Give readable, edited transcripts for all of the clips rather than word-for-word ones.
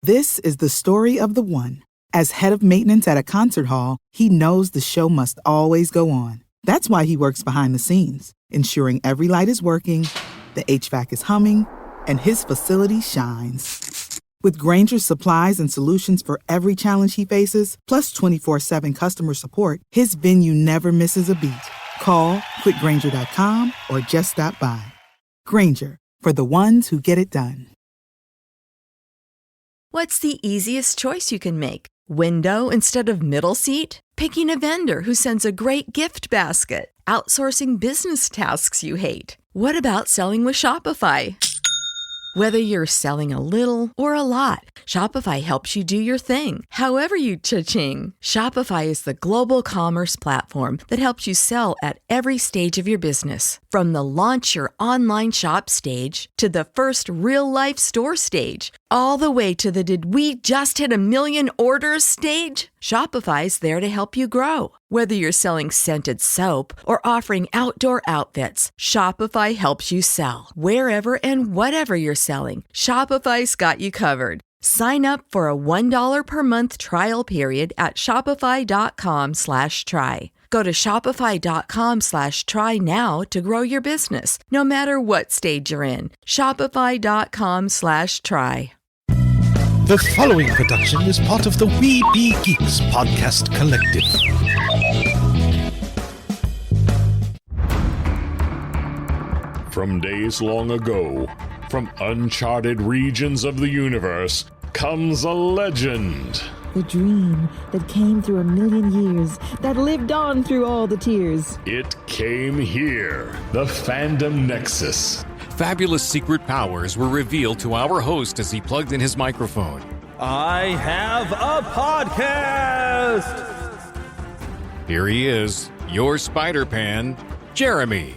This is the story of the one. As head of maintenance at a concert hall, he knows the show must always go on. That's why he works behind the scenes, ensuring every light is working, the HVAC is humming, and his facility shines. With Grainger's supplies and solutions for every challenge he faces, plus 24/7 customer support, his venue never misses a beat. Call quickgrainger.com or just stop by. Grainger, for the ones who get it done. What's the easiest choice you can make? Window instead of middle seat? Picking a vendor who sends a great gift basket? Outsourcing business tasks you hate? What about selling with Shopify? Whether you're selling a little or a lot, Shopify helps you do your thing, however you cha-ching. Shopify is the global commerce platform that helps you sell at every stage of your business. From the launch your online shop stage to the first real-life store stage, all the way to the did we just hit a million orders stage. Shopify's there to help you grow. Whether you're selling scented soap or offering outdoor outfits, Shopify helps you sell. Wherever and whatever you're selling, Shopify's got you covered. Sign up for a $1 per month trial period at shopify.com/try. Go to shopify.com/try now to grow your business, no matter what stage you're in. Shopify.com/try. The following production is part of the We Be Geeks podcast collective. From days long ago, from uncharted regions of the universe, comes a legend. The dream that came through a million years, that lived on through all the tears. It came here, the Fandom Nexus. Fabulous secret powers were revealed to our host as he plugged in his microphone. I have a podcast! Here he is, your Spider-Pan, Jeremy.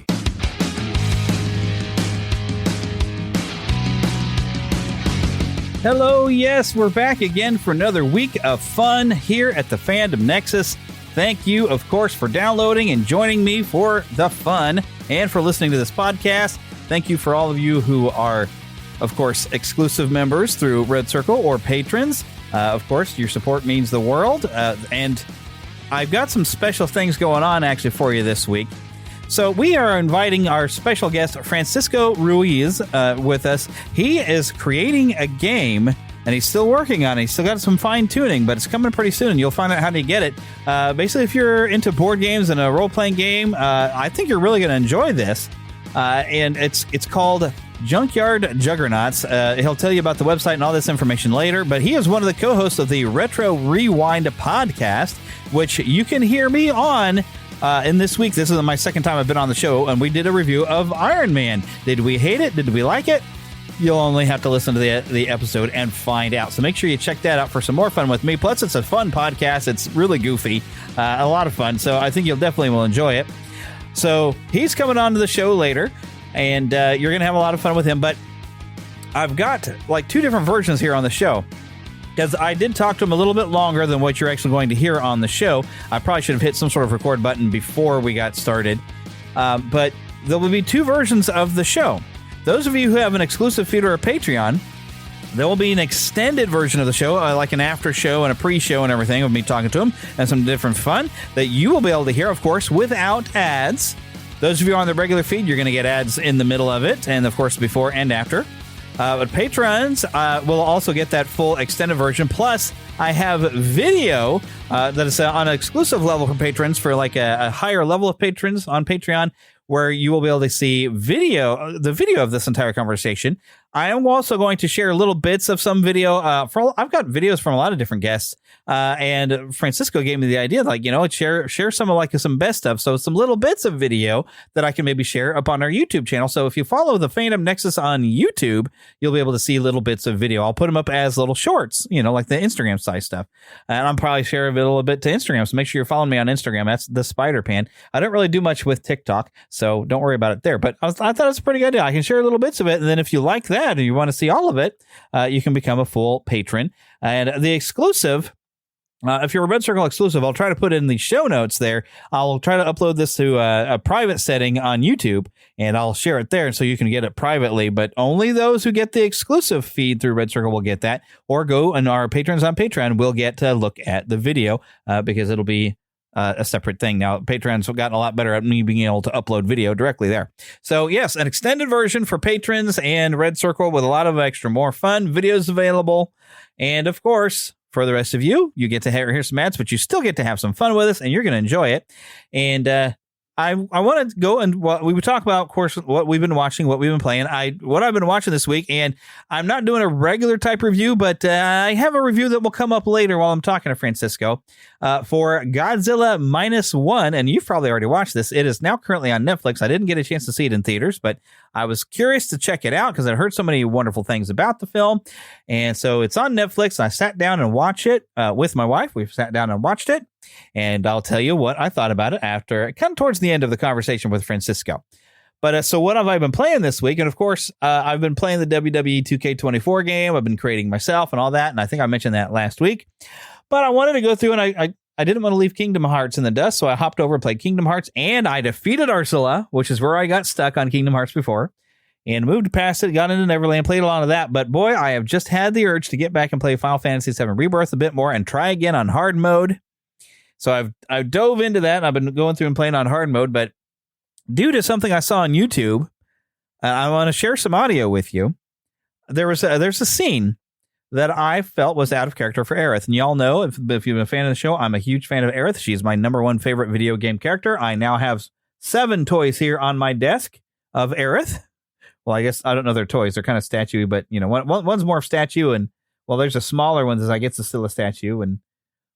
Hello, yes, we're back again for another week of fun here at the Fandom Nexus. Thank you, of course, for downloading and joining me for the fun and for listening to this podcast. Thank you for all of you who are, of course, exclusive members through Red Circle or patrons. Of course, your support means the world. And I've got some special things going on, actually, for you this week. So we are inviting our special guest, Francisco Ruiz, with us. He is creating a game, and he's still working on it. He's still got some fine-tuning, but it's coming pretty soon. You'll find out how to get it. Basically, if you're into board games and a role-playing game, I think you're really going to enjoy this. And it's called Junkyard Juggernauts. He'll tell you about the website and all this information later, but he is one of the co-hosts of the Retro Rewind podcast, which you can hear me on. And this week, this is my second time I've been on the show, and we did a review of Iron Man. Did we hate it? Did we like it? You'll only have to listen to the episode and find out. So make sure you check that out for some more fun with me. Plus, it's a fun podcast. It's really goofy, a lot of fun. So I think you'll definitely will enjoy it. So he's coming on to the show later, and you're going to have a lot of fun with him. But I've got like two different versions here on the show, because I did talk to him a little bit longer than what you're actually going to hear on the show. I probably should have hit some sort of record button before we got started. But there will be two versions of the show. Those of you who have an exclusive feed or a Patreon, there will be an extended version of the show, like an after show and a pre-show and everything of me talking to him and some different fun that you will be able to hear, of course, without ads. Those of you on the regular feed, you're going to get ads in the middle of it and, of course, before and after. But patrons will also get that full extended version. Plus, I have video that is on an exclusive level for patrons for like a higher level of patrons on Patreon, where you will be able to see the video of this entire conversation. I am also going to share little bits of some video. I've got videos from a lot of different guests, and Francisco gave me the idea, like, share some of like some best stuff. So some little bits of video that I can maybe share up on our YouTube channel. So if you follow the Fandom Nexus on YouTube, you'll be able to see little bits of video. I'll put them up as little shorts, like the Instagram size stuff. And I'm probably sharing it a little bit to Instagram. So make sure you're following me on Instagram. That's the Spider-Pan. I don't really do much with TikTok, so don't worry about it there. But I thought it was a pretty good idea. I can share little bits of it. And then if you like that and you want to see all of it, you can become a full patron. And the exclusive If you're a Red Circle exclusive, I'll try to put in the show notes there. I'll try to upload this to a private setting on YouTube, and I'll share it there so you can get it privately. But only those who get the exclusive feed through Red Circle will get that, or go and our patrons on Patreon will get to look at the video because it'll be a separate thing. Now, patrons have gotten a lot better at me being able to upload video directly there. So, yes, an extended version for patrons and Red Circle with a lot of extra more fun videos available. And, of course, for the rest of you, you get to hear some ads, but you still get to have some fun with us, and you're going to enjoy it. And I want to go and we would talk about, of course, what we've been watching, what we've been playing, what I've been watching this week. And I'm not doing a regular type review, but I have a review that will come up later while I'm talking to Francisco for Godzilla -1. And you've probably already watched this. It is now currently on Netflix. I didn't get a chance to see it in theaters, but I was curious to check it out because I heard so many wonderful things about the film. And so it's on Netflix. I sat down and watched it with my wife. We've sat down and watched it. And I'll tell you what I thought about it after, kind of towards the end of the conversation with Francisco. But so what have I been playing this week? And of course, I've been playing the WWE 2K24 game. I've been creating myself and all that. And I think I mentioned that last week. But I wanted to go through and I didn't want to leave Kingdom Hearts in the dust. So I hopped over and played Kingdom Hearts. And I defeated Ursula, which is where I got stuck on Kingdom Hearts before. And moved past it, got into Neverland, played a lot of that. But boy, I have just had the urge to get back and play Final Fantasy VII Rebirth a bit more and try again on hard mode. So I've dove into that, and I've been going through and playing on hard mode, but due to something I saw on YouTube, I want to share some audio with you. There's a scene that I felt was out of character for Aerith, and y'all know, if you've been a fan of the show, I'm a huge fan of Aerith. She's my number one favorite video game character. I now have 7 toys here on my desk of Aerith. Well, I guess I don't know they're toys. They're kind of statue, but you know, one's more of statue, and well, there's a smaller one that I guess is still a statue,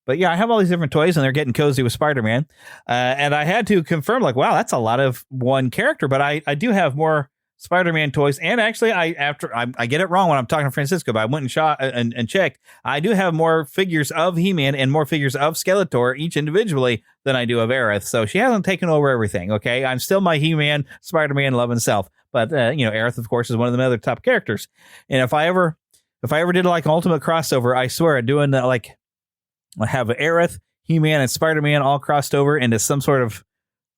But yeah, I have all these different toys, and they're getting cozy with Spider-Man. And I had to confirm, like, wow, that's a lot of one character. But I do have more Spider-Man toys. And actually, I get it wrong when I'm talking to Francisco, but I went and shot and checked. I do have more figures of He-Man and more figures of Skeletor, each individually, than I do of Aerith. So she hasn't taken over everything, okay? I'm still my He-Man, Spider-Man, love and self. But, Aerith, of course, is one of the other top characters. And if I ever did, like, an ultimate crossover, I swear, doing, like... I have Aerith, He-Man, and Spider-Man all crossed over into some sort of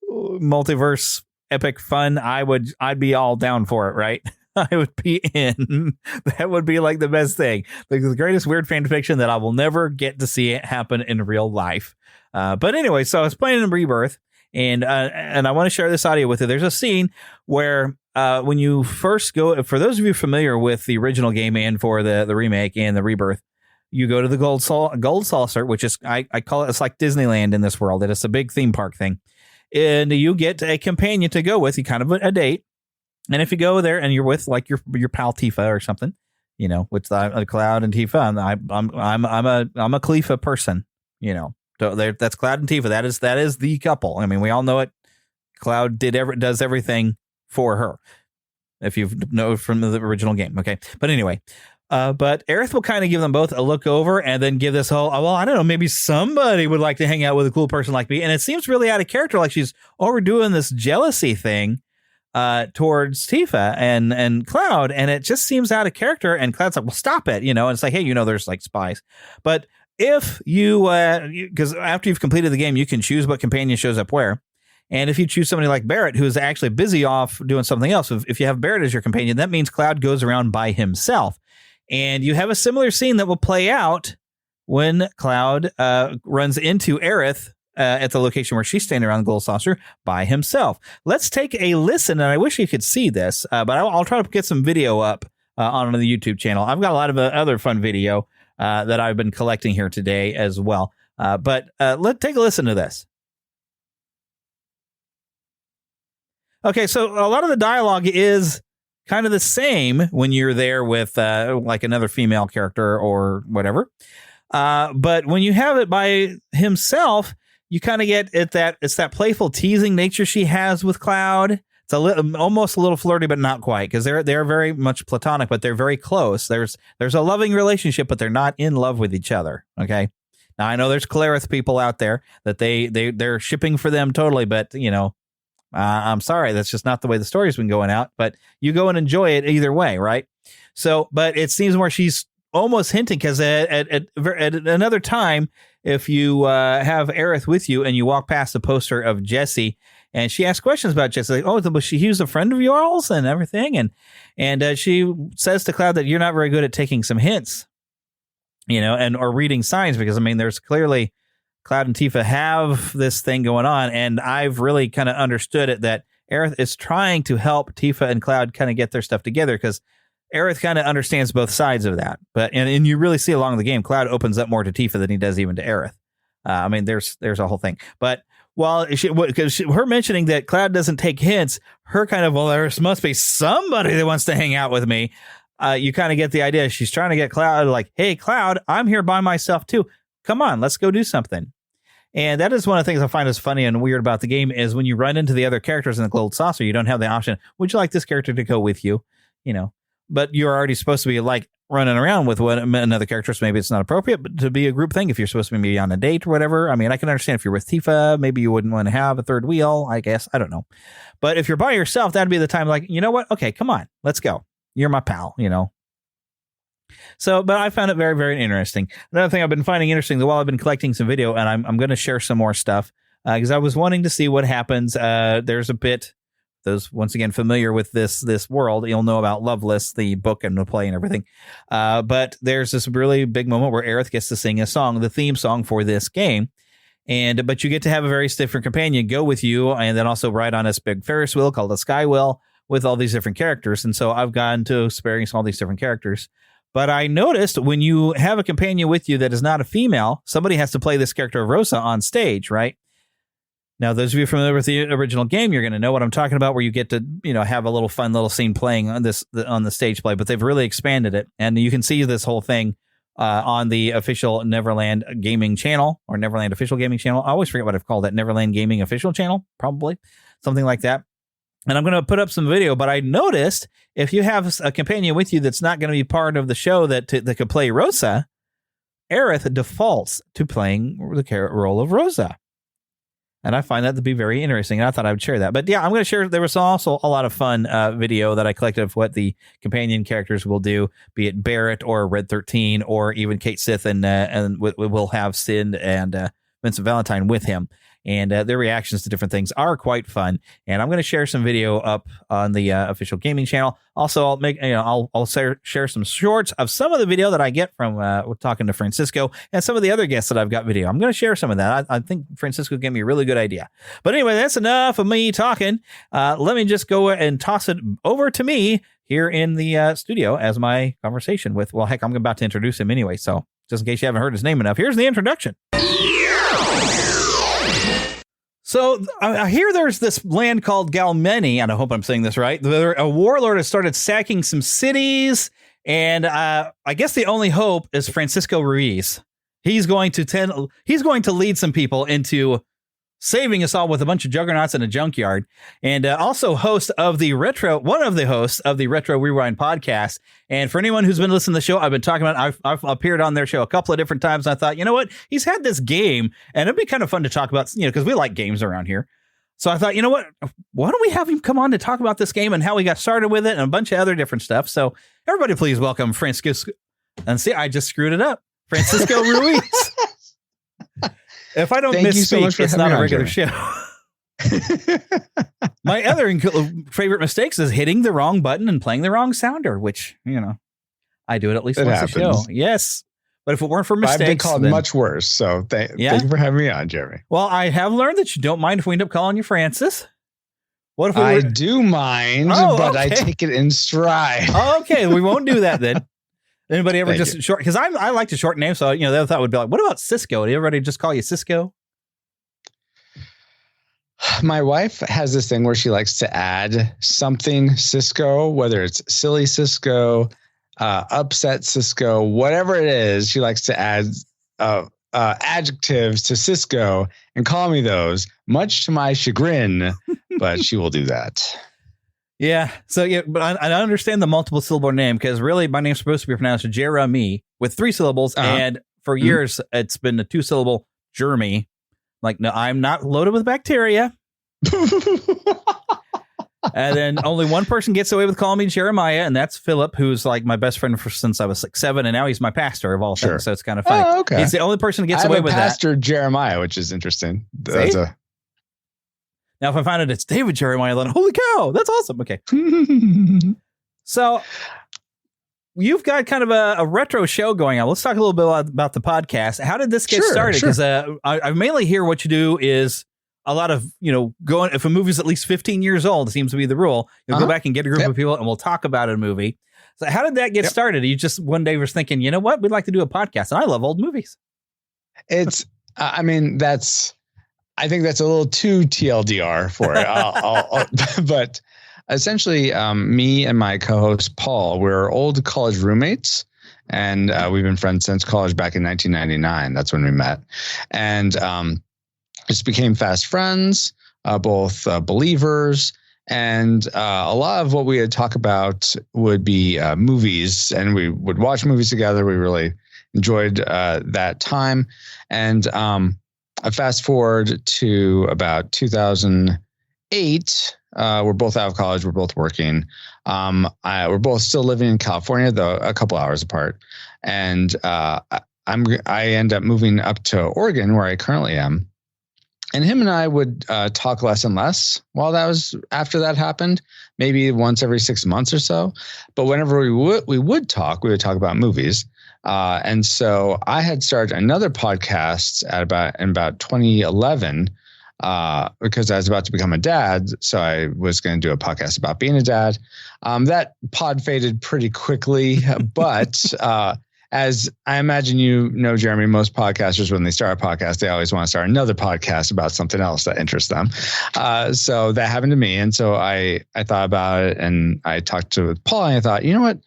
multiverse epic fun. I'd be all down for it, right? I would be in. That would be like the best thing. Like the greatest weird fan fiction that I will never get to see it happen in real life. But anyway, so I was playing in Rebirth, and I want to share this audio with you. There's a scene where when you first go, for those of you familiar with the original game and for the remake and the Rebirth, you go to the Gold Saucer, which is, I call it, it's like Disneyland in this world. It's a big theme park thing. And you get a companion to go with, you kind of a date. And if you go there and you're with like your pal Tifa or something, you know, with Cloud and Tifa, I'm a Cleafa person, you know. So that's Cloud and Tifa. That is the couple. I mean, we all know it. Cloud does everything for her. If you know from the original game, okay. But anyway. But Aerith will kind of give them both a look over and then give this whole, well, I don't know, maybe somebody would like to hang out with a cool person like me. And it seems really out of character, like she's overdoing this jealousy thing towards Tifa and Cloud. And it just seems out of character. And Cloud's like, well, stop it. You know, and it's like, hey, you know, there's like spies. But if you, because after you've completed the game, you can choose what companion shows up where. And if you choose somebody like Barrett, who is actually busy off doing something else, if you have Barrett as your companion, that means Cloud goes around by himself. And you have a similar scene that will play out when Cloud runs into Aerith at the location where she's standing around the Gold Saucer by himself. Let's take a listen, and I wish you could see this, but I'll try to get some video up on the YouTube channel. I've got a lot of other fun video that I've been collecting here today as well. But let's take a listen to this. Okay, so a lot of the dialogue is kind of the same when you're there with like another female character or whatever. But when you have it by himself, you kind of get it's that playful teasing nature she has with Cloud. It's almost a little flirty, but not quite, because they're very much platonic, but they're very close. There's a loving relationship, but they're not in love with each other. Okay. Now I know there's Clarith people out there that they're shipping for them totally, but you know, I'm sorry, that's just not the way the story's been going out, but you go and enjoy it either way, right? So, but it seems where she's almost hinting, because at another time, if you have Aerith with you and you walk past the poster of Jessie, and she asks questions about Jessie, like, oh, was he was a friend of yours and everything, and she says to Cloud that you're not very good at taking some hints, or reading signs, because I mean, there's clearly Cloud and Tifa have this thing going on, and I've really kind of understood it that Aerith is trying to help Tifa and Cloud kind of get their stuff together, because Aerith kind of understands both sides of that. But and you really see along the game, Cloud opens up more to Tifa than he does even to Aerith. I mean, there's a whole thing. But while her mentioning that Cloud doesn't take hints, her kind of, well, there must be somebody that wants to hang out with me. You kind of get the idea. She's trying to get Cloud like, hey, Cloud, I'm here by myself too. Come on, let's go do something. And that is one of the things I find is funny and weird about the game is when you run into the other characters in the gold saucer, you don't have the option. Would you like this character to go with you? But you're already supposed to be like running around with another character. So maybe it's not appropriate, but to be a group thing, if you're supposed to be on a date or whatever. I mean, I can understand if you're with Tifa, maybe you wouldn't want to have a third wheel, I guess. I don't know. But if you're by yourself, that'd be the time like, you know what? Okay, come on, let's go. You're my pal, So, but I found it very, very interesting. Another thing I've been finding interesting, while I've been collecting some video, and I'm going to share some more stuff because I was wanting to see what happens. There's a bit, those once again familiar with this world, you'll know about Loveless, the book and the play and everything. But there's this really big moment where Aerith gets to sing a song, the theme song for this game. But you get to have a very different companion go with you, and then also ride on this big Ferris wheel called a Sky Wheel with all these different characters. And so I've gotten to experience all these different characters. But I noticed when you have a companion with you that is not a female, somebody has to play this character of Rosa on stage, right? Now, those of you familiar with the original game, you're going to know what I'm talking about, where you get to, have a little fun little scene playing on the stage play, but they've really expanded it. And you can see this whole thing on the official Neverland Gaming channel or Neverland Official Gaming channel. I always forget what I've called that. Neverland Gaming Official channel, probably something like that. And I'm going to put up some video, but I noticed if you have a companion with you that's not going to be part of the show that could play Rosa, Aerith defaults to playing the role of Rosa. And I find that to be very interesting, and I thought I would share that. But yeah, I'm going to share. There was also a lot of fun video that I collected of what the companion characters will do, be it Barrett or Red 13 or even Kate Sith, and we'll have Sid and Vincent Valentine with him. And their reactions to different things are quite fun. And I'm going to share some video up on the official gaming channel. Also, I'll share some shorts of some of the video that I get from talking to Francisco and some of the other guests that I've got video. I'm going to share some of that. I think Francisco gave me a really good idea. But anyway, that's enough of me talking. Let me just go and toss it over to me here in the studio as my conversation with, well, heck, I'm about to introduce him anyway. So just in case you haven't heard his name enough, here's the introduction. So I hear there's this land called Galmeni, and I hope I'm saying this right. A warlord has started sacking some cities, and I guess the only hope is Francisco Ruiz. He's going to lead some people into saving us all with a bunch of juggernauts in a junkyard, and also one of the hosts of the Retro Rewind podcast. And for anyone who's been listening to the show, I've been talking about, I've appeared on their show a couple of different times. And I thought, you know what? He's had this game and it'd be kind of fun to talk about, because we like games around here. So I thought, you know what? Why don't we have him come on to talk about this game and how we got started with it and a bunch of other different stuff. So everybody please welcome Francisco. And see, I just screwed it up. Francisco Ruiz. If I don't misspeak, it's not a regular show. My other favorite mistakes is hitting the wrong button and playing the wrong sounder, which, I do it at least once a show. Yes. But if it weren't for mistakes, I've been called much worse. So thank you for having me on, Jeremy. Well, I have learned that you don't mind if we end up calling you Francis. What if I do mind, but I take it in stride. Okay. We won't do that then. Anybody ever just short? Because I like to short names. So, the other thought would be like, what about Cisco? Did everybody just call you Cisco? My wife has this thing where she likes to add something Cisco, whether it's silly Cisco, upset Cisco, whatever it is. She likes to add adjectives to Cisco and call me those, much to my chagrin, but she will do that. Yeah. So, but I understand the multiple syllable name because really my name's supposed to be pronounced Jeremy with 3 syllables. And for years, it's been a 2-syllable Jeremy. Like, no, I'm not loaded with bacteria. And then only one person gets away with calling me Jeremiah, and that's Philip, who's like my best friend since I was like 7, and now he's my pastor of all things. So it's kind of funny. Oh, okay. He's the only person who gets away with Pastor Jeremiah, which is interesting. That's Now, if I find out it's David Jeremiah, then holy cow, that's awesome. Okay. So you've got kind of a retro show going on. Let's talk a little bit about the podcast. How did this get started? Because I mainly hear what you do is a lot of, going, if a movie's at least 15 years old, it seems to be the rule. You'll go back and get a group of people and we'll talk about a movie. So how did that get started? You just one day was thinking, you know what, we'd like to do a podcast, and I love old movies. It's, I think that's a little too TLDR for it. But essentially, me and my co-host Paul, we're old college roommates, and we've been friends since college back in 1999. That's when we met, and just became fast friends, both believers. And a lot of what we would talk about would be movies, and we would watch movies together. We really enjoyed that time. And I fast forward to about 2008. We're both out of college. We're both working. We're both still living in California, though a couple hours apart. And I end up moving up to Oregon, where I currently am. And him and I would talk less and less after that happened, maybe once every 6 months or so. But whenever we would talk about movies. And so I had started another podcast in about 2011 because I was about to become a dad. So I was going to do a podcast about being a dad. That pod faded pretty quickly, but as I imagine Jeremy, most podcasters, when they start a podcast, they always want to start another podcast about something else that interests them. So that happened to me. And so I thought about it, and I talked to Paul, and I thought, you know what,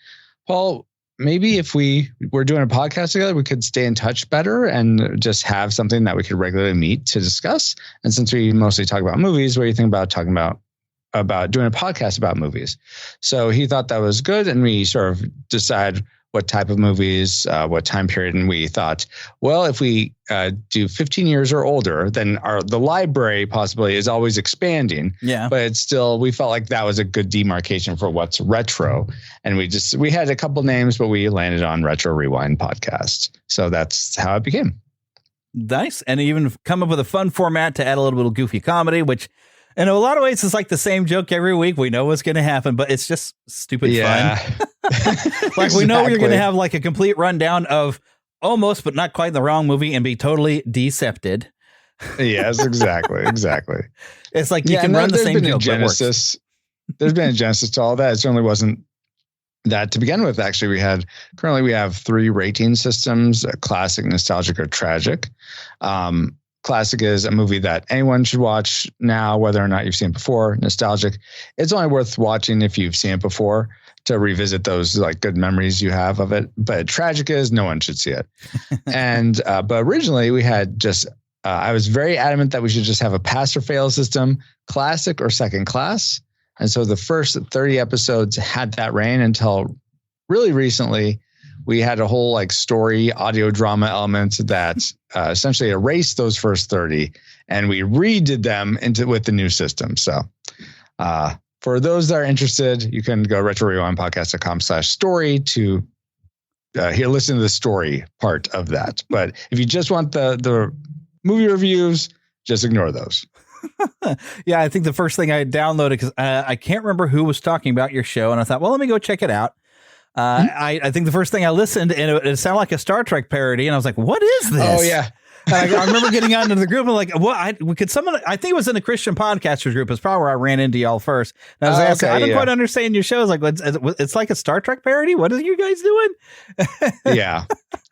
Paul, maybe if we were doing a podcast together, we could stay in touch better and just have something that we could regularly meet to discuss. And since we mostly talk about movies, what do you think about talking about doing a podcast about movies? So he thought that was good. And we sort of decided what type of movies, what time period. And we thought, well, if we do 15 years or older, then the library possibly is always expanding. Yeah. But it's still, we felt like that was a good demarcation for what's retro. And we had a couple names, but we landed on Retro Rewind Podcast. So that's how it became. Nice. And even come up with a fun format to add a little bit of goofy comedy, which in a lot of ways is like the same joke every week. We know what's going to happen, but it's just stupid fun. Like we know you're going to have like a complete rundown of almost, but not quite the wrong movie and be totally decepted. Yes, exactly. It's like you can run the same joke. There's been a genesis to all that. It certainly wasn't that to begin with. Actually, currently we have 3 rating systems: classic, nostalgic, or tragic. Classic is a movie that anyone should watch now, whether or not you've seen it before. Nostalgic, it's only worth watching if you've seen it before to revisit those like good memories you have of it. But tragic is no one should see it. And but originally we had just I was very adamant that we should just have a pass or fail system, classic or second class. And so the first 30 episodes had that reign until really recently. We had a whole like story audio drama element that essentially erased those first 30, and we redid them with the new system. So for those that are interested, you can go retrorewindpodcast.com/story to listen to the story part of that. But if you just want the movie reviews, just ignore those. Yeah, I think the first thing I downloaded, because I can't remember who was talking about your show, and I thought, well, let me go check it out. I think the first thing I listened, and it sounded like a Star Trek parody, and I was like, what is this? Oh, yeah. I remember getting on into the group and like, what? I think it was in the Christian Podcasters group. It's probably where I ran into y'all first. And I was asking, I don't quite understand your show. It's like, it's like a Star Trek parody. What are you guys doing? Yeah.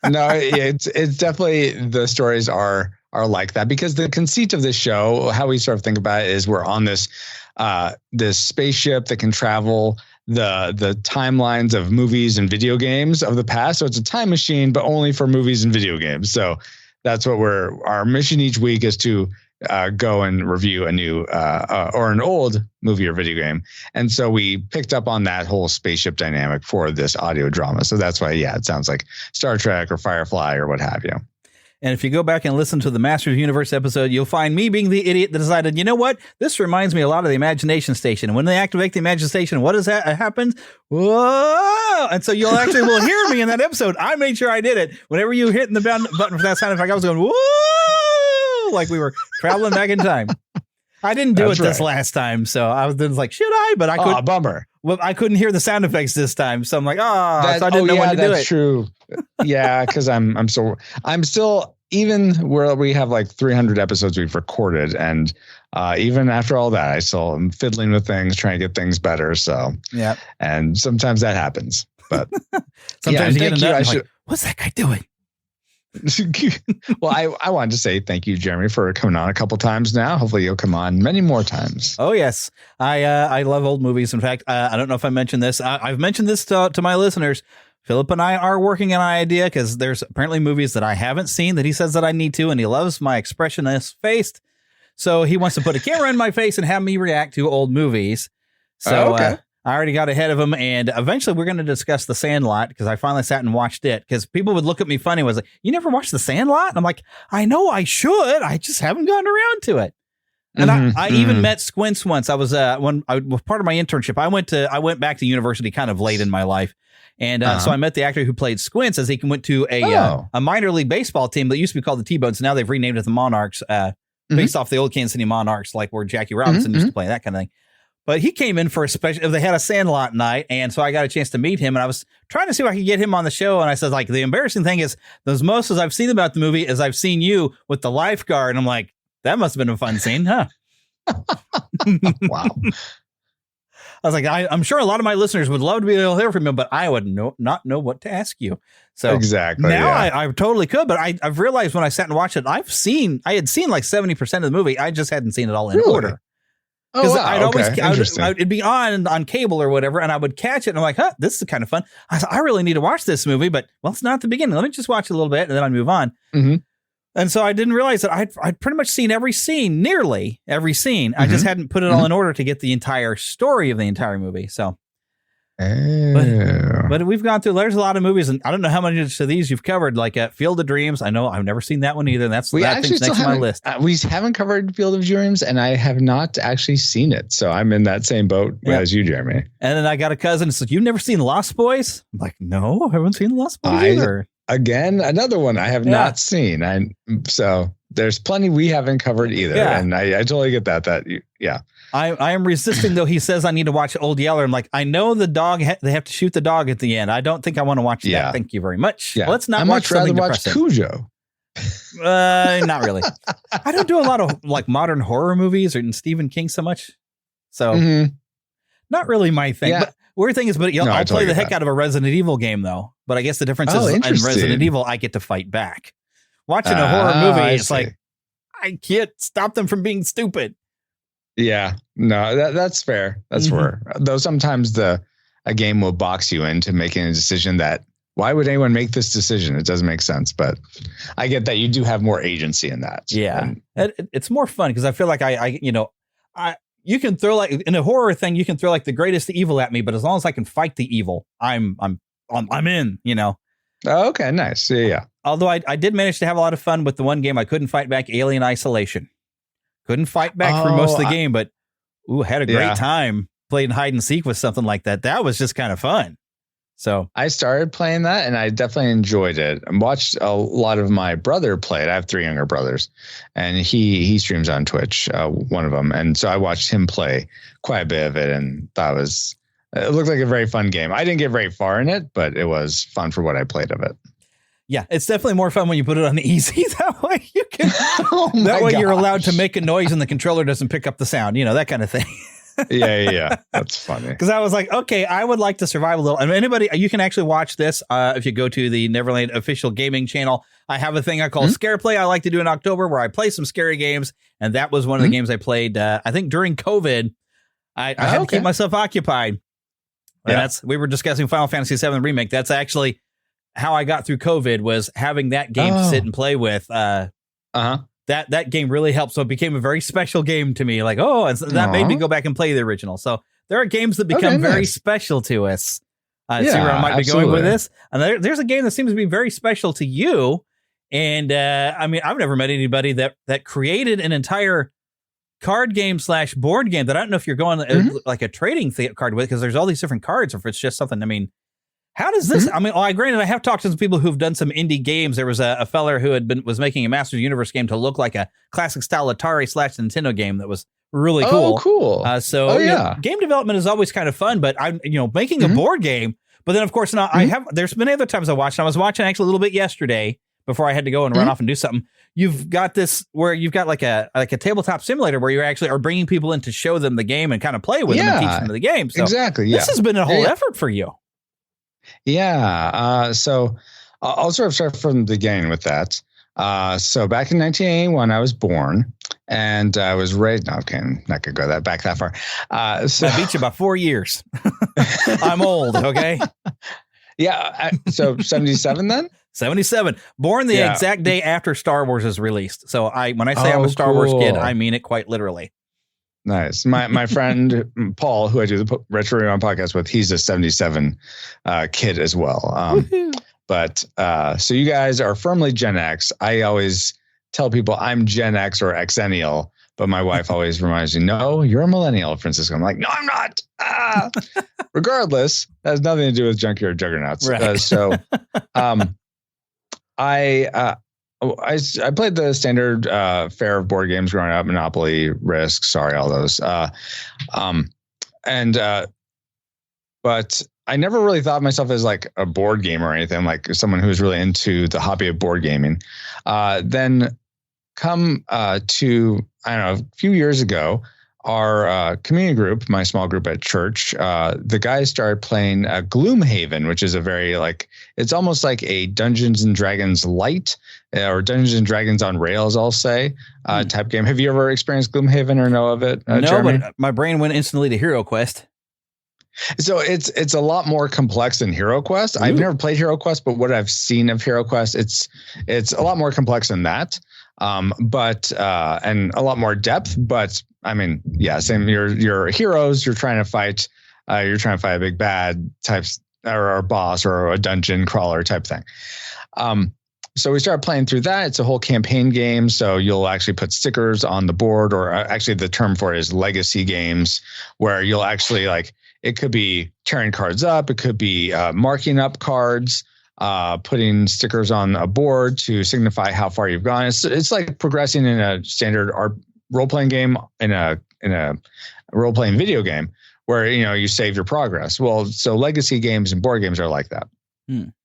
No, it's definitely, the stories are like that, because the conceit of this show, how we sort of think about it, is we're on this spaceship that can travel the timelines of movies and video games of the past. So it's a time machine, but only for movies and video games. So that's what our mission each week is, to go and review a new or an old movie or video game. And so we picked up on that whole spaceship dynamic for this audio drama. So that's why, it sounds like Star Trek or Firefly or what have you. And if you go back and listen to the Masters of the Universe episode, you'll find me being the idiot that decided, you know what? This reminds me a lot of the Imagination Station. And when they activate the Imagination Station, what does that happen? Whoa! And so you'll actually will hear me in that episode. I made sure I did it. Whenever you hit the button for that sound effect, I was going, whoa! Like we were traveling back in time. I didn't do this last time, so I was like, should I? But I couldn't. Oh, bummer. Well, I couldn't hear the sound effects this time, so I'm like, so I didn't know when to do it. That's true. Yeah, because I'm still, even where we have like 300 episodes we've recorded, and even after all that, I still am fiddling with things, trying to get things better. So yeah, and sometimes that happens, but sometimes you get like, what's that guy doing? Well, I wanted to say thank you, Jeremy, for coming on a couple times now. Hopefully you'll come on many more times. Oh, yes. I love old movies. In fact, I don't know if I mentioned this. I've mentioned this to my listeners. Philip and I are working on an idea because there's apparently movies that I haven't seen that he says that I need to, and he loves my expressionist face. So he wants to put a camera in my face and have me react to old movies. So I already got ahead of him, and eventually we're going to discuss The Sandlot because I finally sat and watched it because people would look at me funny. Was like, you never watched The Sandlot? And I'm like, I know I should. I just haven't gotten around to it. And I even met Squints once. I was when I was part of my internship. I went back to university kind of late in my life, and so I met the actor who played Squints as he went to a minor league baseball team that used to be called the T-Bones. Now they've renamed it the Monarchs, based off the old Kansas City Monarchs, like where Jackie Robinson used to play, that kind of thing. But he came in for a special, they had a Sandlot night. And so I got a chance to meet him, and I was trying to see if I could get him on the show. And I said, like, the embarrassing thing is those most as I've seen about the movie is I've seen you with the lifeguard. And I'm like, that must've been a fun scene, huh? Wow. I was like, I'm sure a lot of my listeners would love to be able to hear from you, but I would not know what to ask you. So exactly. Now I totally could, but I've realized when I sat and watched it, I had seen like 70% of the movie. I just hadn't seen it all in order. Because it'd be on cable or whatever, and I would catch it, and I'm like, this is kind of fun. I thought, I really need to watch this movie, but, well, it's not the beginning. Let me just watch it a little bit, and then I'd move on. Mm-hmm. And so I didn't realize that I'd pretty much seen nearly every scene. I just hadn't put it all in order to get the entire story of the entire movie. So, but we've gone through, there's a lot of movies, and I don't know how many of these you've covered, like Field of Dreams. I know I've never seen that one either. And that thing's next on my list. We haven't covered Field of Dreams, and I have not actually seen it. So I'm in that same boat as you, Jeremy. And then I got a cousin who says, you've never seen Lost Boys? I'm like, no, I haven't seen Lost Boys either. Again, another one I have not seen. So there's plenty we haven't covered either. Yeah. And I totally get that. I am resisting, though. He says I need to watch Old Yeller. I'm like, I know the dog, they have to shoot the dog at the end. I don't think I want to watch that. Thank you very much. Yeah. Let's not watch something depressing. Cujo. Not really. I don't do a lot of like modern horror movies or Stephen King so much. So not really my thing. Yeah. But weird thing is, I'll play the heck out of a Resident Evil game, though. But I guess the difference is in Resident Evil, I get to fight back. Watching a horror movie, it's like, I can't stop them from being stupid. Yeah, no, that's fair. That's fair. Though sometimes a game will box you into making a decision that, why would anyone make this decision? It doesn't make sense, but I get that you do have more agency in that. Yeah, it's more fun because I feel like you can throw, like, in a horror thing, you can throw like the greatest evil at me, but as long as I can fight the evil, I'm in, Oh, okay, nice. Yeah. Although I did manage to have a lot of fun with the one game I couldn't fight back, Alien Isolation. Couldn't fight back for most of the game, but had a great time playing hide and seek with something like that. That was just kind of fun. So I started playing that, and I definitely enjoyed it. I watched a lot of my brother play it. I have 3 younger brothers, and he streams on Twitch, one of them. And so I watched him play quite a bit of it, and it looked like a very fun game. I didn't get very far in it, but it was fun for what I played of it. Yeah, it's definitely more fun when you put it on the easy. That way you can. You're allowed to make a noise and the controller doesn't pick up the sound. That kind of thing. Yeah. That's funny. Because I was like, okay, I would like to survive a little. And anybody, you can actually watch this if you go to the Neverland official gaming channel. I have a thing I call Scare Play. I like to do in October where I play some scary games, and that was one of the games I played. I think during COVID, I had to keep myself occupied. Yeah. And we were discussing Final Fantasy VII Remake. That's actually how I got through COVID, was having that game to sit and play with. That game really helped. So it became a very special game to me. Like, and so that made me go back and play the original. So there are games that become very special to us. See where I might be going with this. And there's a game that seems to be very special to you. And I mean, I've never met anybody that created an entire card game / board game that I don't know if you're going like a trading card with, because there's all these different cards, or if it's just something. I mean, how does this? I mean, granted, I have talked to some people who've done some indie games. There was a feller who was making a Masters Universe game to look like a classic style Atari / Nintendo game that was really cool. Oh, cool. So game development is always kind of fun, but I'm making a board game. But then, of course, now there's been other times I watched. I was watching actually a little bit yesterday before I had to go and run off and do something. You've got this where you've got like a tabletop simulator where you actually are bringing people in to show them the game and kind of play with them and teach them the game. So exactly. Yeah. This has been a whole effort for you. Yeah. So I'll sort of start from the beginning with that. So back in 1981, I was born, and I was raised. No, okay, I'm not gonna go back that far. So I beat you by 4 years. I'm old. Okay. Yeah. So 77 then. 77, born the exact day after Star Wars is released. So when I say I'm a Star Wars kid, I mean it quite literally. Nice. My friend Paul, who I do the Retro Rewind podcast with, he's a 77 kid as well. But so you guys are firmly Gen X. I always tell people I'm Gen X or Xennial, but my wife always reminds me, no, you're a millennial, Francisco. I'm like, no, I'm not. Regardless, that has nothing to do with Junkyard Juggernauts. Right. I played the standard fare of board games growing up: Monopoly, Risk, all those. But I never really thought of myself as like a board gamer or anything, like someone who's really into the hobby of board gaming. Then come to, I don't know, a few years ago, our community group, my small group at church, the guys started playing Gloomhaven, which is a very it's almost like a Dungeons and Dragons light or Dungeons and Dragons on rails, I'll say, type game. Have you ever experienced Gloomhaven or know of it? No, Jeremy? but my brain went instantly to Hero Quest. So it's a lot more complex than Hero Quest. I've never played Hero Quest, but what I've seen of Hero Quest, it's a lot more complex than that. But and a lot more depth, but I mean, yeah, same. You're heroes. You're trying to fight a big bad types or a boss or a dungeon crawler type thing. So we started playing through that. It's a whole campaign game. So you'll actually put stickers on the board, or actually the term for it is legacy games, where you'll actually it could be tearing cards up. It could be marking up cards. Putting stickers on a board to signify how far you've gone. It's like progressing in a standard role-playing game in a role-playing video game where you save your progress. Well, so legacy games and board games are like that.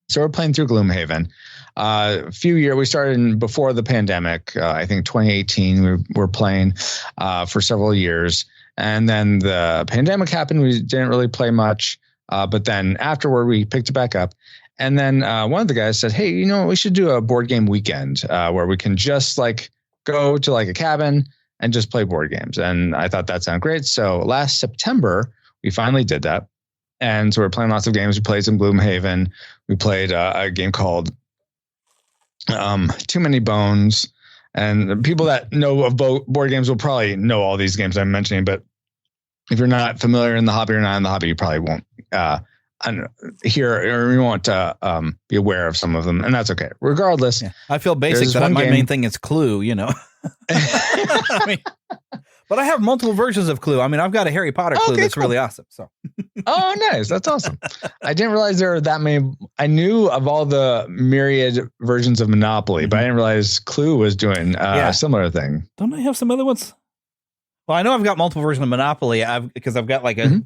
So we're playing through Gloomhaven. We started before the pandemic. I think 2018 we were playing for several years, and then the pandemic happened. We didn't really play much, but then afterward we picked it back up. And then one of the guys said, hey, we should do a board game weekend where we can just go to a cabin and just play board games. And I thought that sounded great. So last September, we finally did that. And so we're playing lots of games. We played some Gloomhaven. We played a game called Too Many Bones. And people that know of board games will probably know all these games I'm mentioning. But if you're not familiar in the hobby or not in the hobby, you probably won't hear or you want to be aware of some of them, and that's okay. Regardless, I feel basic that my main thing is Clue. I mean, but I have multiple versions of Clue. I mean, I've got a Harry Potter Clue that's really awesome. So, oh, nice, that's awesome. I didn't realize there were that many. I knew of all the myriad versions of Monopoly, but I didn't realize Clue was doing a similar thing. Don't I have some other ones? Well, I know I've got multiple versions of Monopoly because I've got a.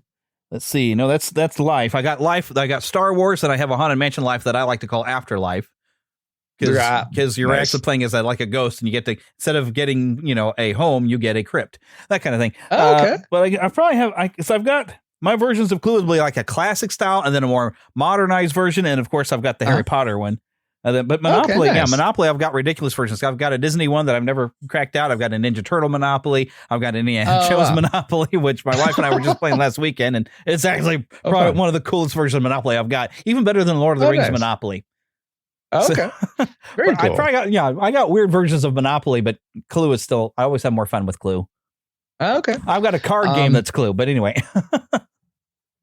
Let's see. No, that's Life. I got Life. I got Star Wars, and I have a Haunted Mansion Life that I like to call Afterlife, because you're actually playing as a ghost, and you get to, instead of getting a home, you get a crypt, that kind of thing. Okay. But I probably have. So I've got my versions of Clue would be like a classic style, and then a more modernized version, and of course I've got the Harry Potter one. But Monopoly, Monopoly, I've got ridiculous versions. I've got a Disney one that I've never cracked out. I've got a Ninja Turtle Monopoly. I've got an Indiana Jones Monopoly, which my wife and I were just playing last weekend, and it's actually probably one of the coolest versions of Monopoly I've got, even better than Lord of the Rings Monopoly. Okay, very cool. I got weird versions of Monopoly, but Clue is still. I always have more fun with Clue. Okay, I've got a card game that's Clue, but anyway.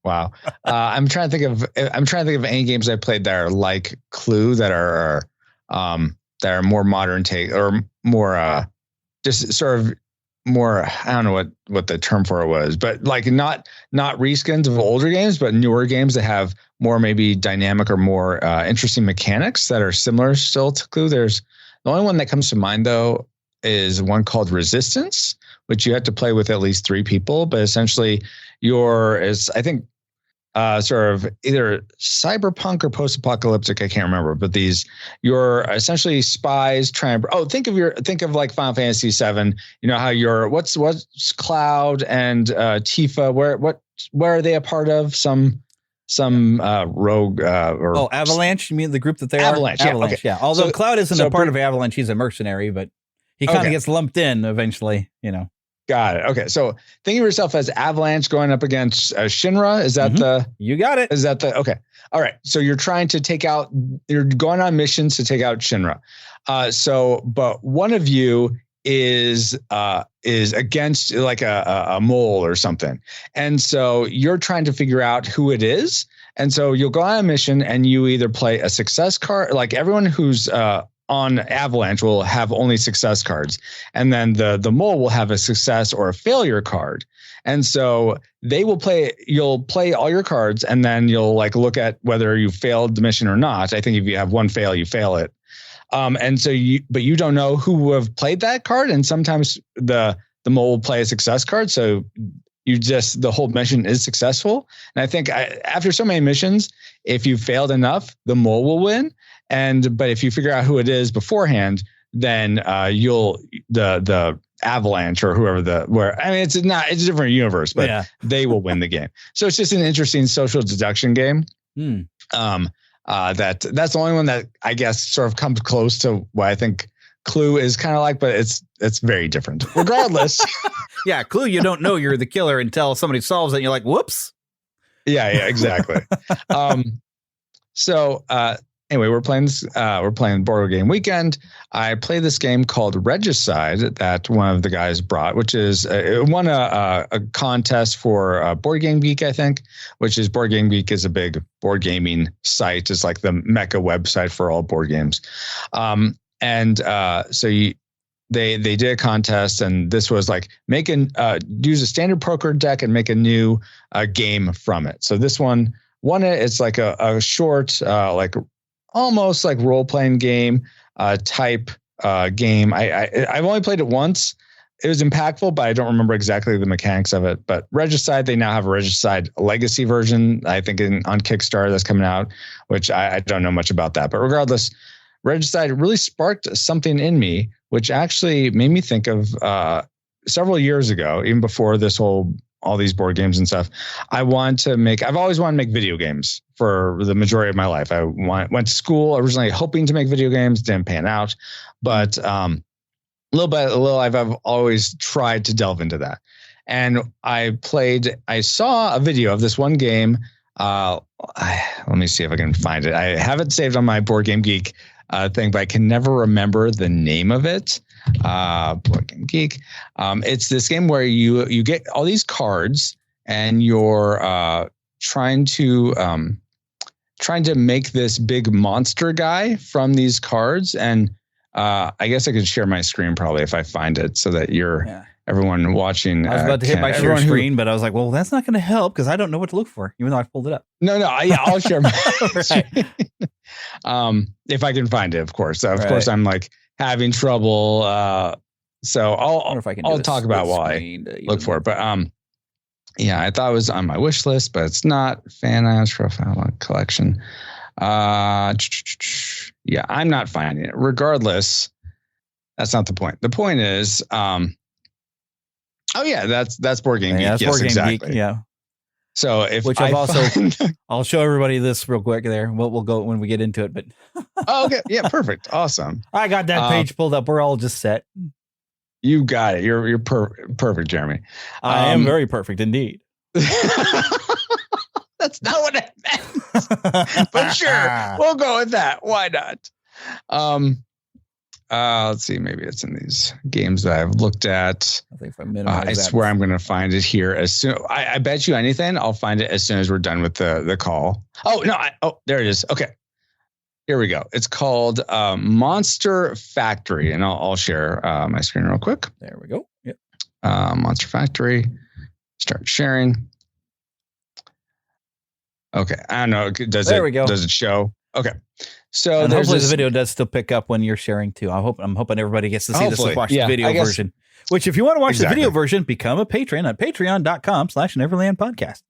Wow. I'm trying to think of any games I played that are like Clue that are that are more modern take or more just sort of more, I don't know what the term for it was, but like not reskins of older games, but newer games that have more maybe dynamic or more interesting mechanics that are similar still to Clue. There's the only one that comes to mind though is one called Resistance, which you have to play with at least 3 people, but essentially I think sort of either cyberpunk or post-apocalyptic. I can't remember, but you're essentially spies trying. Think of like Final Fantasy VII. You know how what's Cloud and Tifa? Where are they a part of? Some rogue or Avalanche. You mean the group that they Avalanche, are? Avalanche, okay. yeah. Although Cloud isn't a part of Avalanche, he's a mercenary, but he kind of gets lumped in eventually. Got it. Okay. So think of yourself as Avalanche going up against Shinra. Is that You got it. Is that okay. All right. So you're going on missions to take out Shinra. But one of you is against like a mole or something. And so you're trying to figure out who it is. And so you'll go on a mission and you either play a success card, like everyone who's, on Avalanche will have only success cards. And then the mole will have a success or a failure card. And so you'll play all your cards and then you'll like look at whether you failed the mission or not. I think if you have one fail, you fail it. And so you don't know who will have played that card. And sometimes the mole will play a success card. So the whole mission is successful. And I think after so many missions, if you failed enough, the mole will win. But if you figure out who it is beforehand, then the Avalanche or whoever it's a different universe, but they will win the game. So it's just an interesting social deduction game. That's the only one that I guess sort of comes close to what I think Clue is kind of like, but it's very different. Regardless. Yeah, Clue, you don't know you're the killer until somebody solves it and you're like, whoops. Yeah, exactly. Anyway, we're playing Board Game Weekend. I played this game called Regicide that one of the guys brought, which is it won a contest for Board Game Geek, I think, which is Board Game Geek is a big board gaming site. It's like the mecca website for all board games. They did a contest, and this was like use a standard poker deck and make a new game from it. So this one won it. It's like a short, like almost like role-playing game type game. I've only played it once. It was impactful, but I don't remember exactly the mechanics of it. But Regicide, they now have a Regicide Legacy version, I think on Kickstarter that's coming out, which I don't know much about that. But regardless, Regicide really sparked something in me, which actually made me think of several years ago, even before all these board games and stuff. I've always wanted to make video games for the majority of my life. I went to school originally hoping to make video games, didn't pan out, but I've always tried to delve into that. And I saw a video of this one game. Let me see if I can find it. I have it saved on my Board Game Geek thing, but I can never remember the name of it. Board Game Geek. It's this game where you get all these cards and you're trying to make this big monster guy from these cards. And I guess I could share my screen probably if I find it so that everyone watching. I was about to hit my share screen, but I was like, well, that's not going to help because I don't know what to look for, even though I pulled it up. No, I'll share my screen. If I can find it, of course. Of course, I'm like having trouble. So I'll talk about while I look for it. But I thought it was on my wish list, but it's not. Fan Ads Profile Collection. I'm not finding it. Regardless, that's not the point. The point is, that's Board Game Geek. That's Board Game Geek. Yeah. So I'll show everybody this real quick there. We'll go when we get into it, but. Okay. Yeah. Perfect. Awesome. I got that page pulled up. We're all just set. You got it. You're perfect, Jeremy. I am very perfect indeed. That's not what I meant. But sure, we'll go with that. Why not? Let's see. Maybe it's in these games that I've looked at. I think if I minimize I swear I'm going to find it here as soon. I bet you anything. I'll find it as soon as we're done with the call. Oh no! There it is. Okay. Here we go. It's called Monster Factory, and I'll share my screen real quick. There we go. Yep. Monster Factory. Start sharing. Okay, I don't know. Does it show? Okay, so and hopefully the video does still pick up when you're sharing too. I'm hoping everybody gets to see this and watch the video version. Which, if you want to watch the video version, become a patron at patreon.com/neverlandpodcast.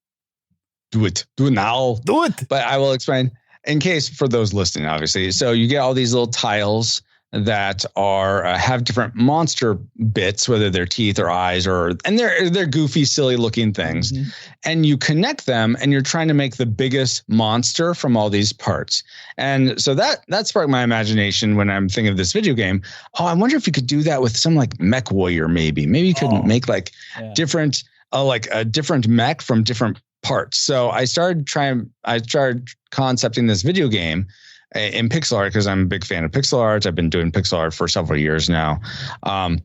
Do it now. Do it. But I will explain in case for those listening, obviously. So you get all these little tiles that are have different monster bits, whether they're teeth or eyes, and they're goofy, silly looking things, and you connect them, and you're trying to make the biggest monster from all these parts. And so that sparked my imagination when I'm thinking of this video game. Oh, I wonder if you could do that with some like mech warrior. Maybe you could make like different, like a different mech from different parts. So I started concepting this video game in pixel art because I'm a big fan of pixel art. I've been doing pixel art for several years now. I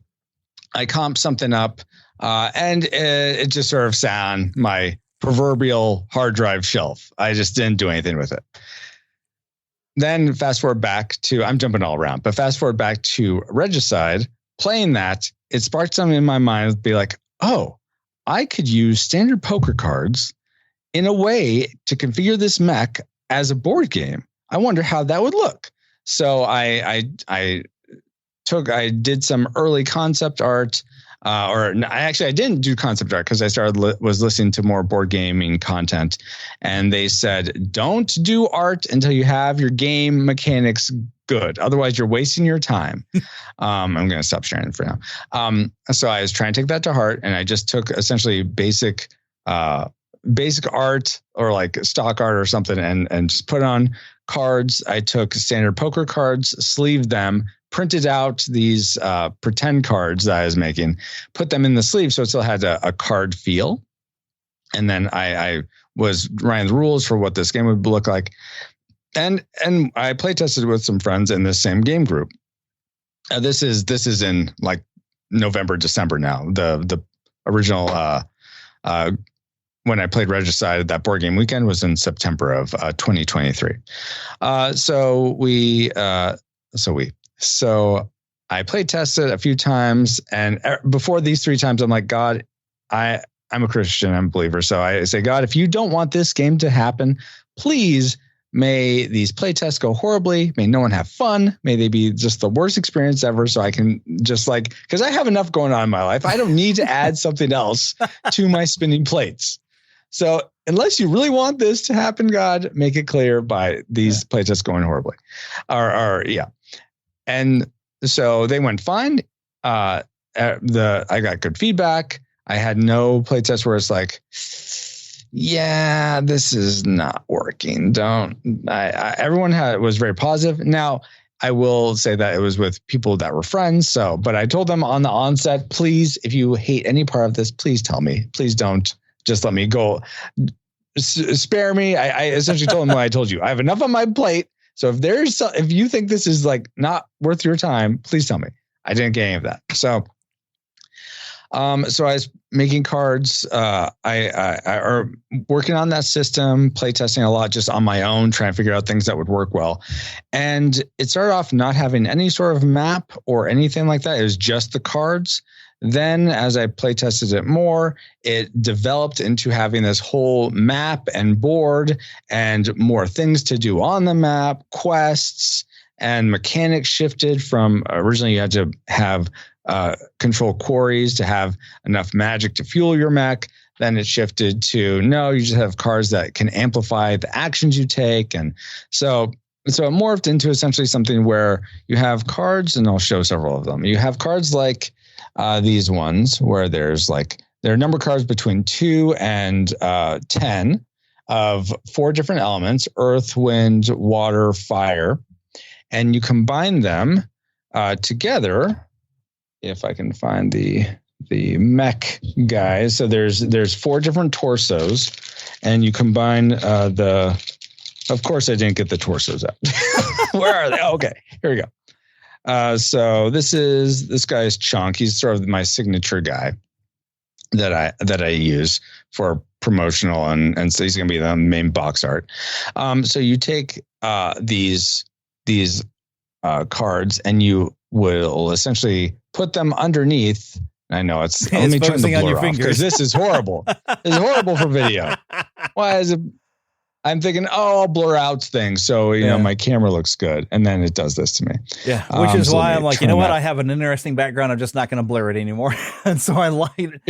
comped something up and it just sort of sat on my proverbial hard drive shelf. I just didn't do anything with it. Then fast forward back to, I'm jumping all around, but fast forward back to Regicide, playing that, it sparked something in my mind to be like, oh, I could use standard poker cards in a way to configure this mech as a board game. I wonder how that would look. So I did some early concept art, I didn't do concept art because I was listening to more board gaming content, and they said, don't do art until you have your game mechanics good. Otherwise, you're wasting your time. I'm going to stop sharing for now. So I was trying to take that to heart, and I just took essentially basic art or like stock art or something and just put on cards. I took standard poker cards, sleeved them, printed out these pretend cards that I was making, put them in the sleeve so it still had a card feel. And then I was writing the rules for what this game would look like. And I play tested with some friends in this same game group. This is in like November, December now. The original when I played Regicide, that board game weekend was in September of 2023. So I play tested a few times, and before these 3 times, I'm like, God, I'm a Christian, I'm a believer. So I say, God, if you don't want this game to happen, please may these play tests go horribly. May no one have fun. May they be just the worst experience ever. So I can just because I have enough going on in my life. I don't need to add something else to my spinning plates. So unless you really want this to happen, God, make it clear by these playtests going horribly. And so they went fine. I got good feedback. I had no playtest where it's like, yeah, this is not working. Everyone was very positive. Now, I will say that it was with people that were friends. But I told them on the onset, please, if you hate any part of this, please tell me. Please don't just let me go. Spare me. I essentially told them what I told you. I have enough on my plate. So if you think this is like not worth your time, please tell me. I didn't get any of that. So I was making cards. I are working on that system, play testing a lot just on my own, trying to figure out things that would work well. And it started off not having any sort of map or anything like that. It was just the cards. Then as I play tested it more, it developed into having this whole map and board and more things to do on the map, quests, and mechanics shifted from originally you had to have control quarries to have enough magic to fuel your mech. Then it shifted to, no, you just have cards that can amplify the actions you take. And so it morphed into essentially something where you have cards, and I'll show several of them. You have cards like these ones where there are number cards between 2 and 10 of 4 different elements: earth, wind, water, fire. And you combine them together. If I can find the mech guys. So there's 4 different torsos, and you combine of course I didn't get the torsos out. Where are they? Oh, okay, here we go. So this guy's Chunk. He's sort of my signature guy that I use for promotional, and so he's going to be the main box art. So you take these these cards, and you will essentially put them underneath. I know it's let me turn the blur off because this is horrible. It's horrible for video. Why is it? I'm thinking, I'll blur out things so you know my camera looks good, and then it does this to me. Yeah, which is why I'm like, you know what? I have an interesting background. I'm just not going to blur it anymore, and so I light it.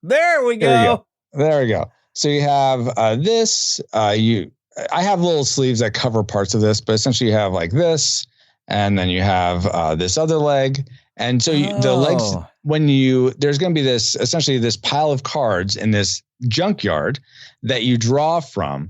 There we go. There we go. So you have this. I have little sleeves that cover parts of this, but essentially you have like this, and then you have this other leg, and so the legs. There's going to be this pile of cards in this junkyard that you draw from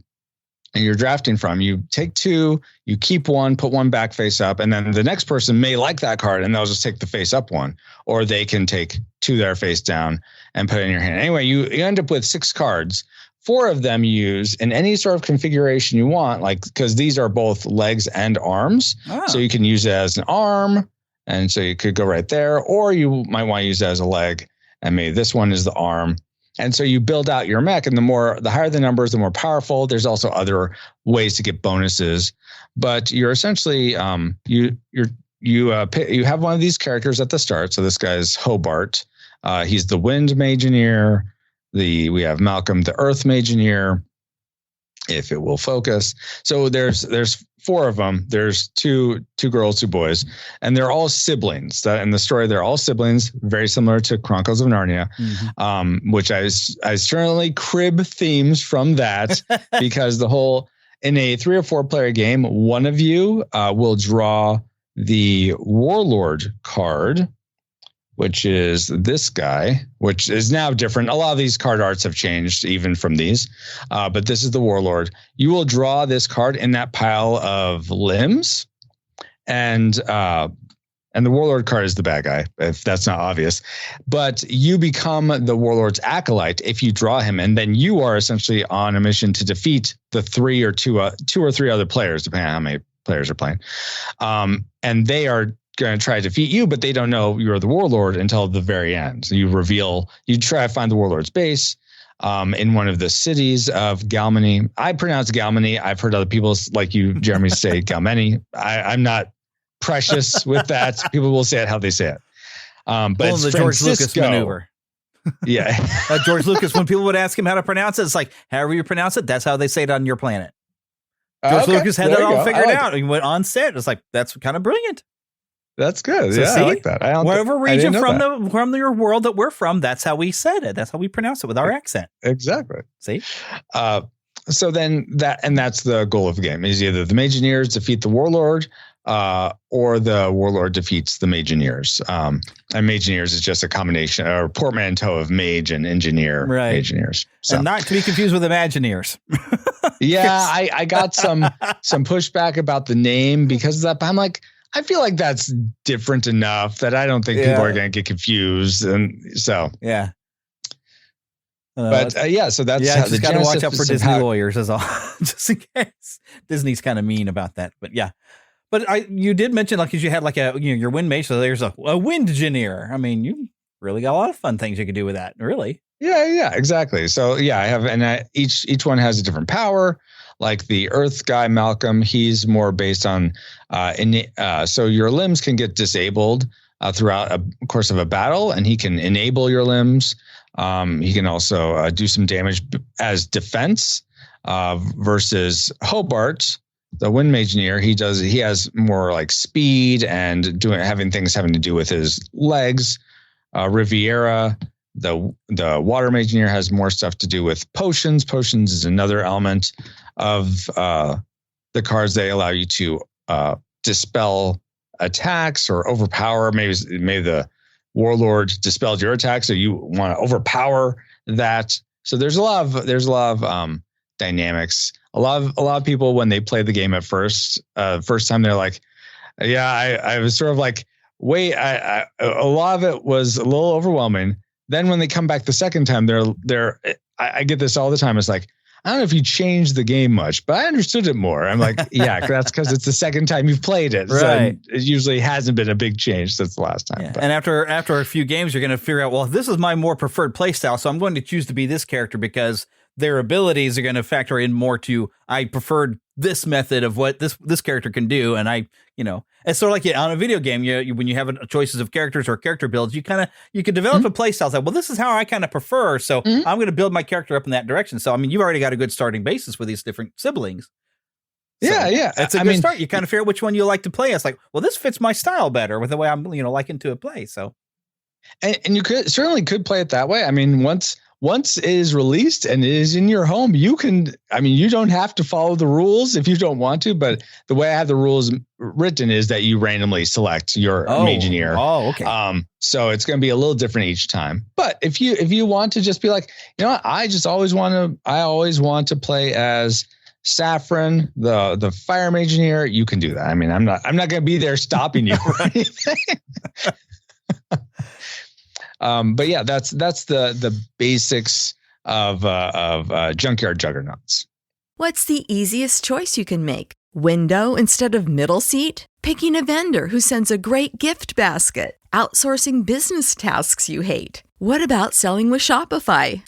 and you're drafting from. You take 2, you keep 1, put 1 back face up, and then the next person may like that card and they'll just take the face up one, or they can take 2 that are face down and put it in your hand. Anyway, you end up with 6 cards. 4 of them you use in any sort of configuration you want, like, because these are both legs and arms. So you can use it as an arm. And so you could go right there, or you might want to use it as a leg, and maybe this one is the arm. And so you build out your mech, and the higher the numbers, the more powerful. There's also other ways to get bonuses, but you're essentially you have one of these characters at the start. So this guy's Hobart. He's the Wind Mageneer. We have Malcolm, the Earth Mageneer, if it will focus. So there's 4 of them. There's two girls, 2 boys, and they're all siblings. In the story, they're all siblings, very similar to Chronicles of Narnia, which I certainly crib themes from that because in a 3 or 4 player game, one of you will draw the Warlord card, which is this guy, which is now different. A lot of these card arts have changed even from these, but this is the Warlord. You will draw this card in that pile of limbs, and the Warlord card is the bad guy, if that's not obvious. But you become the Warlord's acolyte if you draw him, and then you are essentially on a mission to defeat the 2 or 3 other players, depending on how many players are playing. And they are going to try to defeat you, but they don't know you're the Warlord until the very end. So you try to find the Warlord's base in one of the cities of Galmany. I pronounce Galmany. I've heard other people like you, Jeremy, say Galmany. I'm not precious with that. People will say it how they say it. But it's the George Lucas maneuver. Yeah. George Lucas, when people would ask him how to pronounce it, it's like, however you pronounce it, that's how they say it on your planet. George Lucas had that all figured out. He went on set. It's like, that's kind of brilliant. That's good. So yeah, see, I like that. Whatever region from your world that we're from, that's how we said it. That's how we pronounce it with our accent. Exactly. See? So then that's the goal of the game is either the Mageneers defeat the Warlord, or the Warlord defeats the Mageneers. And Mageneers is just a combination or portmanteau of mage and engineer. Right. Mageneers. So. And not to be confused with Imagineers. Yeah, I got some pushback about the name because of that, but I'm like, I feel like that's different enough that I don't think people are going to get confused. And so, yeah. So that's how just got to watch out for Disney lawyers is all, just in case. Disney's kind of mean about that, but yeah. But you did mention like, cause you had like your wind mage. So there's a wind engineer. I mean, you really got a lot of fun things you could do with that. Really. Yeah, exactly. So yeah, I have, and each one has a different power. Like the Earth guy, Malcolm, he's more based on, so your limbs can get disabled throughout a course of a battle, and he can enable your limbs. He can also do some damage as defense versus Hobart, the Wind Mageneer. He has more like speed and having to do with his legs. Riviera, the Water Mageneer, has more stuff to do with potions. Potions is another element of the cards. They allow you to dispel attacks or overpower. Maybe the Warlord dispelled your attack, so you want to overpower that. So there's a lot of dynamics. A lot of people, when they play the game at first time, they're like, yeah, I was sort of like, wait, a lot of it was a little overwhelming. Then when they come back the second time, I get this all the time. It's like, I don't know if you changed the game much, but I understood it more. I'm like, yeah, that's because it's the second time you've played it. Right. So it usually hasn't been a big change since the last time. Yeah. And after a few games, you're going to figure out, well, this is my more preferred play style, so I'm going to choose to be this character because their abilities are going to factor in more to, I preferred this method of what this character can do. And it's sort of like on a video game, when you have choices of characters or character builds, you can develop a play style. Like, well, this is how I kind of prefer. So I'm going to build my character up in that direction. So, I mean, you've already got a good starting basis with these different siblings. So yeah. It's a good start. You kind of figure out which one you like to play. It's like, well, this fits my style better with the way I'm, liking to play. So. And you certainly could play it that way. I mean, once it is released and it is in your home, you don't have to follow the rules if you don't want to, but the way I have the rules written is that you randomly select your Mageneer. Oh, okay. So it's going to be a little different each time. But if you want to just be like, I always want to play as Saffron, the Fire Mageneer, you can do that. I mean, I'm not going to be there stopping you or anything. But yeah, that's the basics of Junkyard Juggernauts. What's the easiest choice you can make? Window instead of middle seat? Picking a vendor who sends a great gift basket? Outsourcing business tasks you hate? What about selling with Shopify?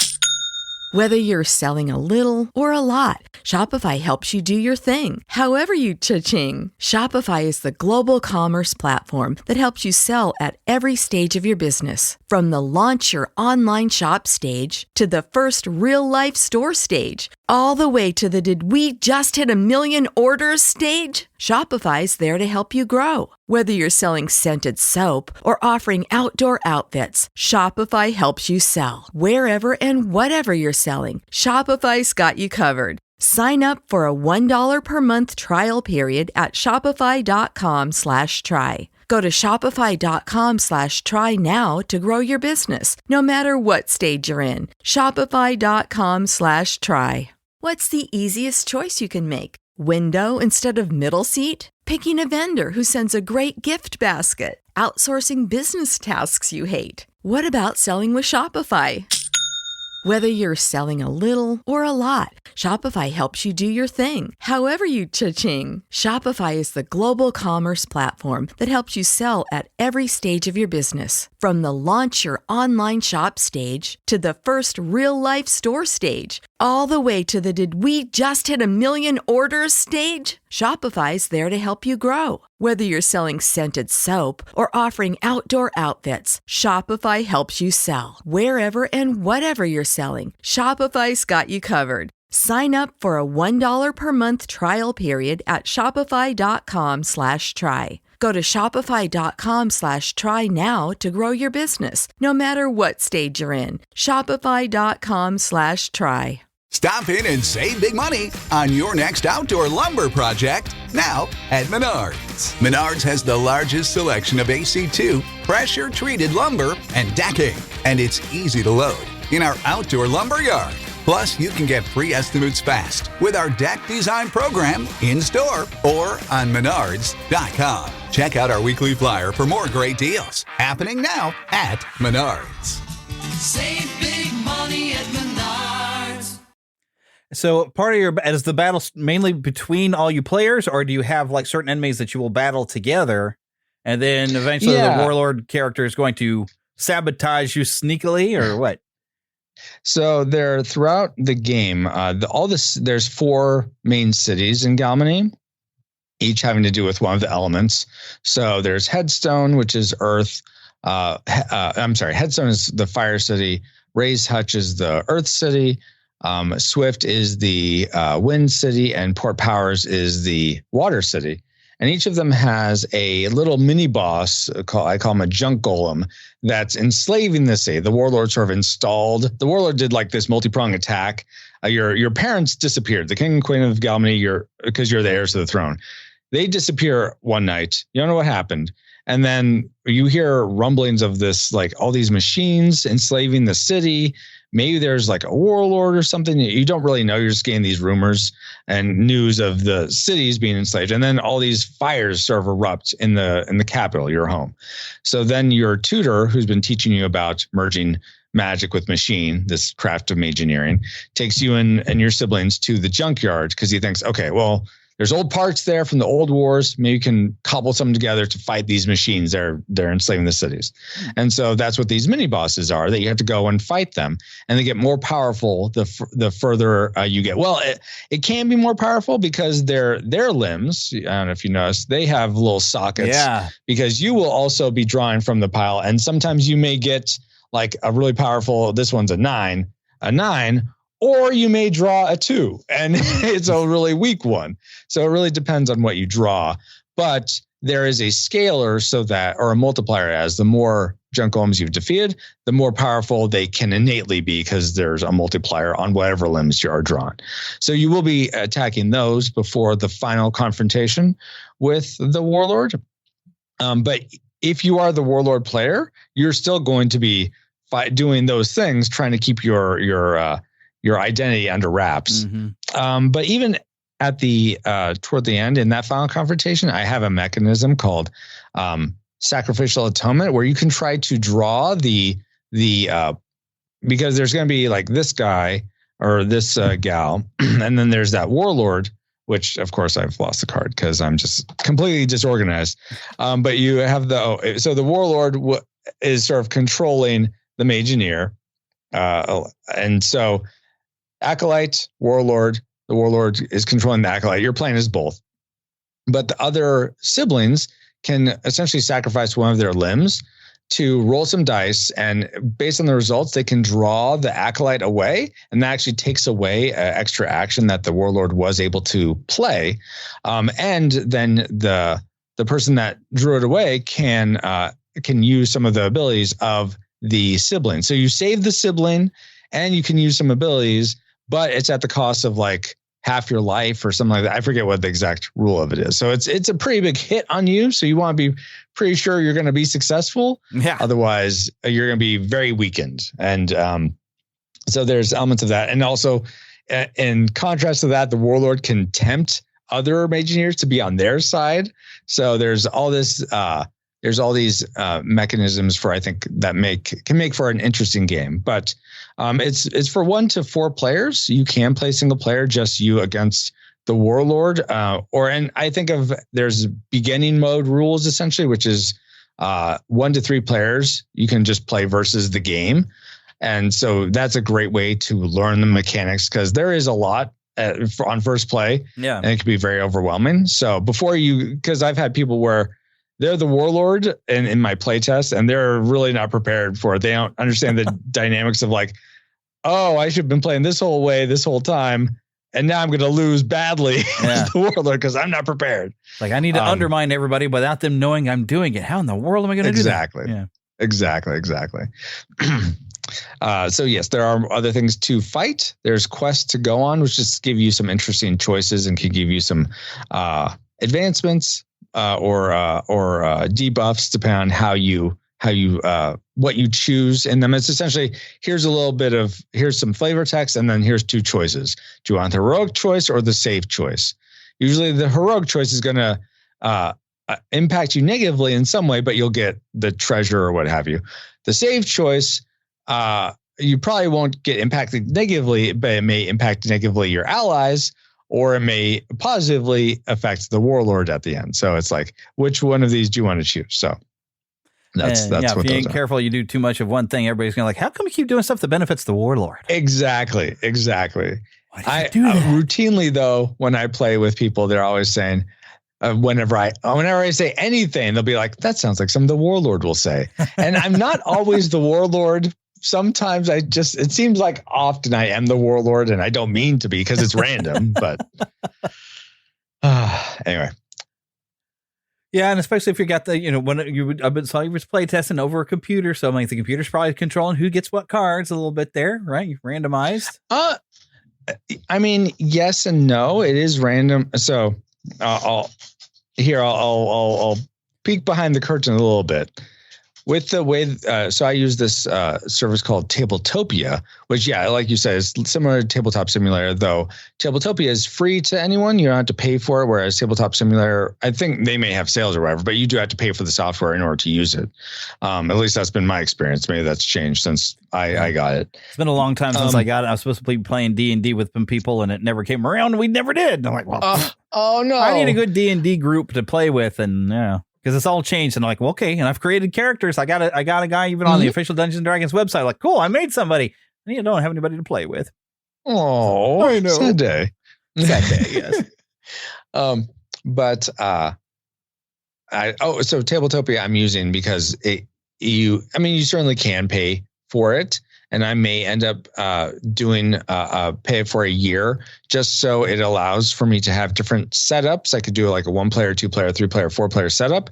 Whether you're selling a little or a lot, Shopify helps you do your thing, however you cha-ching. Shopify is the global commerce platform that helps you sell at every stage of your business. From the launch your online shop stage to the first real-life store stage, all the way to the did we just hit 1 million orders stage. Shopify's there to help you grow. Whether you're selling scented soap or offering outdoor outfits, Shopify helps you sell. Wherever and whatever you're selling, Shopify's got you covered. Sign up for a $1 per month trial period at shopify.com/try. Go to shopify.com/try now to grow your business, no matter what stage you're in. Shopify.com/try. What's the easiest choice you can make? Window instead of middle seat? Picking a vendor who sends a great gift basket? Outsourcing business tasks you hate? What about selling with Shopify? Whether you're selling a little or a lot, Shopify helps you do your thing, however you cha-ching. Shopify is the global commerce platform that helps you sell at every stage of your business. From the launch your online shop stage to the first real-life store stage, all the way to the did we just hit 1 million orders stage. Shopify's there to help you grow. Whether you're selling scented soap or offering outdoor outfits, Shopify helps you sell. Wherever and whatever you're selling, Shopify's got you covered. Sign up for a $1 per month trial period at shopify.com/try. Go to shopify.com/try now to grow your business, no matter what stage you're in. Shopify.com/try. Stop in and save big money on your next outdoor lumber project now at Menards. Menards has the largest selection of AC2 pressure-treated lumber and decking, and it's easy to load in our outdoor lumber yard. Plus, you can get free estimates fast with our deck design program in-store or on Menards.com. Check out our weekly flyer for more great deals happening now at Menards. Save big money at Menards. So part of is the battle mainly between all you players, or do you have like certain enemies that you will battle together, and then eventually the warlord character is going to sabotage you sneakily, or what? So there, throughout the game, there's 4 main cities in Galmany, each having to do with one of the elements. So there's Headstone, which is Earth. Headstone is the Fire City. Raise Hutch is the Earth City. Swift is the Wind City, and Port Powers is the Water City. And each of them has a little mini boss, I call him a junk golem, that's enslaving the city. The warlord sort of installed. The warlord did like this multi-pronged attack. Your parents disappeared. The king and queen of Galmany, because you're the heirs to the throne. They disappear one night. You don't know what happened. And then you hear rumblings of this, like all these machines enslaving the city. Maybe there's like a warlord or something. You don't really know. You're just getting these rumors and news of the cities being enslaved. And then all these fires sort of erupt in the capital, your home. So then your tutor, who's been teaching you about merging magic with machine, this craft of Mageneering, takes you and your siblings to the junkyard because he thinks, okay, well, there's old parts there from the old wars. Maybe you can cobble some together to fight these machines. They're enslaving the cities. And so that's what these mini bosses are, that you have to go and fight them, and they get more powerful the further you get. Well, it can be more powerful because their limbs, I don't know if you noticed, they have little sockets. Yeah. Because you will also be drawing from the pile, and sometimes you may get like a really powerful, this one's a 9, or you may draw a 2 and it's a really weak one. So it really depends on what you draw. But there is a scaler or a multiplier, as the more junk golems you've defeated, the more powerful they can innately be, because there's a multiplier on whatever limbs you are drawn. So you will be attacking those before the final confrontation with the warlord. But if you are the warlord player, you're still going to be doing those things, trying to keep your identity under wraps. Mm-hmm. But even at the toward the end in that final confrontation, I have a mechanism called sacrificial atonement, where you can try to draw the because there's going to be like this guy or this gal, and then there's that warlord, which of course I've lost the card because I'm just completely disorganized. But you have so the warlord is sort of controlling the Mageneer, and so acolyte, warlord. The warlord is controlling the acolyte. You're playing as both, but the other siblings can essentially sacrifice one of their limbs to roll some dice, and based on the results, they can draw the acolyte away, and that actually takes away an extra action that the warlord was able to play. And then the person that drew it away can use some of the abilities of the sibling. So you save the sibling, and you can use some abilities, but it's at the cost of like half your life or something like that. I forget what the exact rule of it is. So it's a pretty big hit on you. So you want to be pretty sure you're going to be successful. Yeah. Otherwise, you're going to be very weakened. And so there's elements of that. And also, in contrast to that, the warlord can tempt other Mageneers to be on their side. So there's all this. There's all these mechanisms for, I think, that can make for an interesting game. But it's for 1 to 4 players. You can play single player, just you against the warlord. And I think there's beginning mode rules essentially, which is 1 to 3 players. You can just play versus the game, and so that's a great way to learn the mechanics, because there is a lot on first play. Yeah, and it can be very overwhelming. So because I've had people where they're the warlord in my playtest, and they're really not prepared for it. They don't understand the dynamics of like, oh, I should have been playing this whole way this whole time, and now I'm going to lose badly as the warlord because I'm not prepared. Like, I need to undermine everybody without them knowing I'm doing it. How in the world am I going to do that? Exactly. So yes, there are other things to fight. There's quests to go on, which just give you some interesting choices and can give you some advancements. Or debuffs, depending on what you choose in them. It's essentially, here's some flavor text, and then here's 2 choices. Do you want the heroic choice or the safe choice? Usually the heroic choice is going to impact you negatively in some way, but you'll get the treasure or what have you. The safe choice, you probably won't get impacted negatively, but it may impact negatively your allies, or it may positively affect the warlord at the end. So it's like, which one of these do you want to choose? So that's what if you ain't careful, you do too much of one thing, everybody's going to like, how come you keep doing stuff that benefits the warlord? Exactly. Why did you do that? Routinely though, when I play with people, they're always saying, whenever I say anything, they'll be like, that sounds like something the warlord will say. And I'm not always the warlord. Sometimes it seems like often I am the warlord, and I don't mean to be because it's random, but anyway. Yeah. And especially if you got I saw you was play testing over a computer. So I'm like, the computer's probably controlling who gets what cards a little bit there, right? You randomized. I mean, yes and no, it is random. So I'll peek behind the curtain a little bit. with the way, so I use this service called Tabletopia, which, like you said, is similar to Tabletop Simulator, though Tabletopia is free to anyone. You don't have to pay for it, whereas Tabletop Simulator, I think they may have sales or whatever, but you do have to pay for the software in order to use it. At least that's been my experience. Maybe that's changed since I got it. It's been a long time since I got it. I was supposed to be playing D&D with some people, and it never came around, and we never did. And I'm like, well, oh no, I need a good D&D group to play with, and because it's all changed. And I'm like, well, okay, and I've created characters. I got a guy even on the official Dungeons & Dragons website. Like, cool, I made somebody. And you don't have anybody to play with. Oh, I know. Sad day. Yes. So Tabletopia I'm using because you certainly can pay for it, and I may end up doing pay for a year just so it allows for me to have different setups. I could do like a 1-player, 2-player, 3-player, 4-player setup,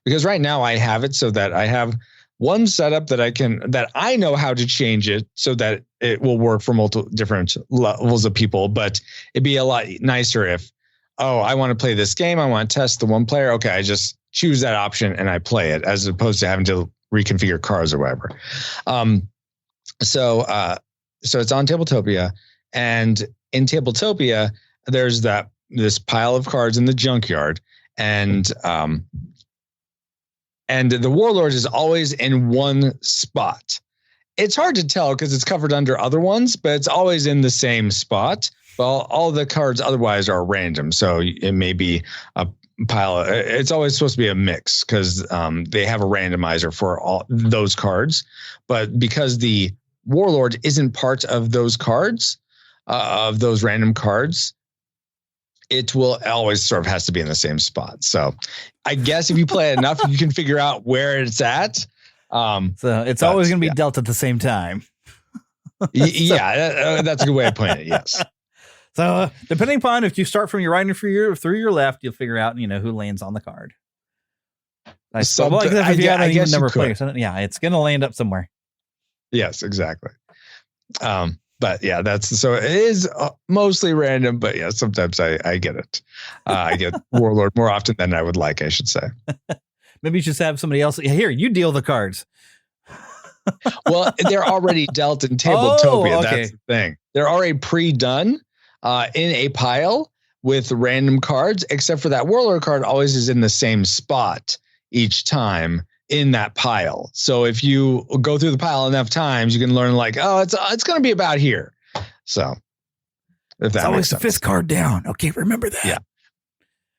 because right now I have it so that I have one setup that I know how to change it so that it will work for multiple different levels of people. But it'd be a lot nicer if, I want to play this game, I want to test the 1-player. Okay, I just choose that option and I play it, as opposed to having to reconfigure cards or whatever. So it's on Tabletopia, and in Tabletopia, there's this pile of cards in the junkyard, and the Warlord is always in one spot. It's hard to tell because it's covered under other ones, but it's always in the same spot. Well, all the cards otherwise are random, so it may be a pile. It's always supposed to be a mix because they have a randomizer for all those cards, but because the Warlord isn't part of those cards, of those random cards, it will always sort of has to be in the same spot. So I guess if you play enough, you can figure out where it's at. So it's always going to be dealt at the same time. That's a good way of putting it. Yes. So depending upon if you start from your right and through your left, you'll figure out, who lands on the card. It's going to land up somewhere. Yes, exactly. But yeah, so it is mostly random, but yeah, sometimes I get it. I get Warlord more often than I would like, I should say. Maybe you should have somebody else. Here, you deal the cards. Well, they're already dealt in Tabletopia. Okay. That's the thing. They're already pre-done in a pile with random cards, except for that Warlord card always is in the same spot each time in that pile. So if you go through the pile enough times, you can learn it's going to be about here. So if that always the 5th card down. Okay, remember that. Yeah.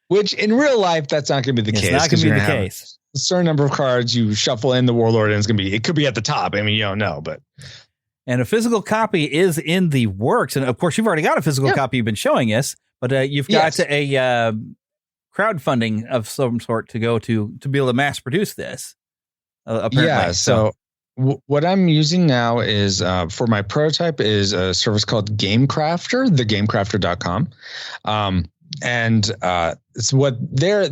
Which in real life, that's not going to be the case. It's not going to be the case. A certain number of cards, you shuffle in the Warlord, and it could be at the top. I mean, you don't know, but. And a physical copy is in the works. And of course, you've already got a physical copy you've been showing us, but you've got a crowdfunding of some sort to go to be able to mass produce this. Apparently. Yeah. So what I'm using now is for my prototype is a service called GameCrafter, thegamecrafter.com. And it's what they're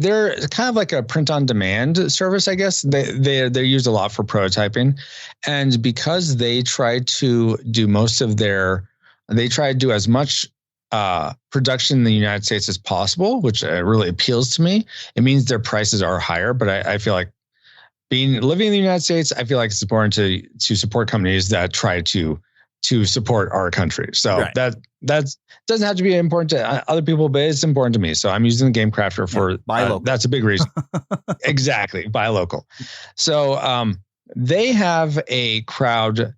kind of like a print on demand service, I guess. They're used a lot for prototyping, and because they try to do as much production in the United States as possible, which really appeals to me. It means their prices are higher, but I feel like living in the United States, I feel like it's important to support companies that try to support our country. So that doesn't have to be important to other people, but it's important to me. So I'm using the GameCrafter for buy local. That's a big reason. Exactly, buy local. So they have a crowd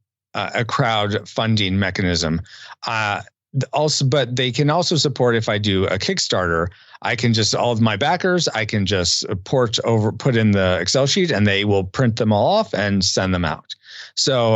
funding mechanism. But they can also support if I do a Kickstarter. I can just all of my backers, I can just put in the Excel sheet, and they will print them all off and send them out. So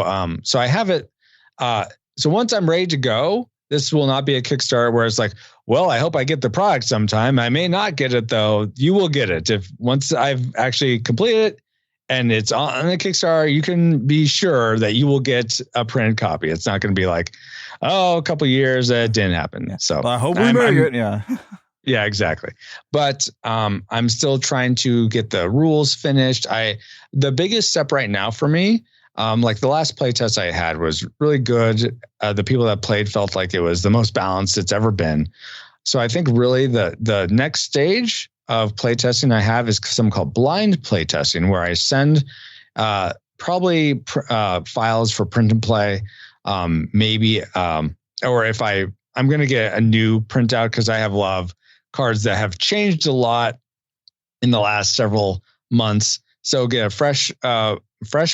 I have it. So once I'm ready to go, this will not be a Kickstarter where it's like, well, I hope I get the product sometime. I may not get it though. You will get it once I've actually completed it and it's on the Kickstarter. You can be sure that you will get a printed copy. It's not going to be like, a couple of years it didn't happen. So I hope we make it. Yeah. Yeah, exactly. But I'm still trying to get the rules finished. The biggest step right now for me, like the last playtest I had was really good. The people that played felt like it was the most balanced it's ever been. So I think really the next stage of playtesting I have is something called blind playtesting, where I send Probably files for print and play. Maybe, or if I'm going to get a new printout because I have a lot of cards that have changed a lot in the last several months. So get a fresh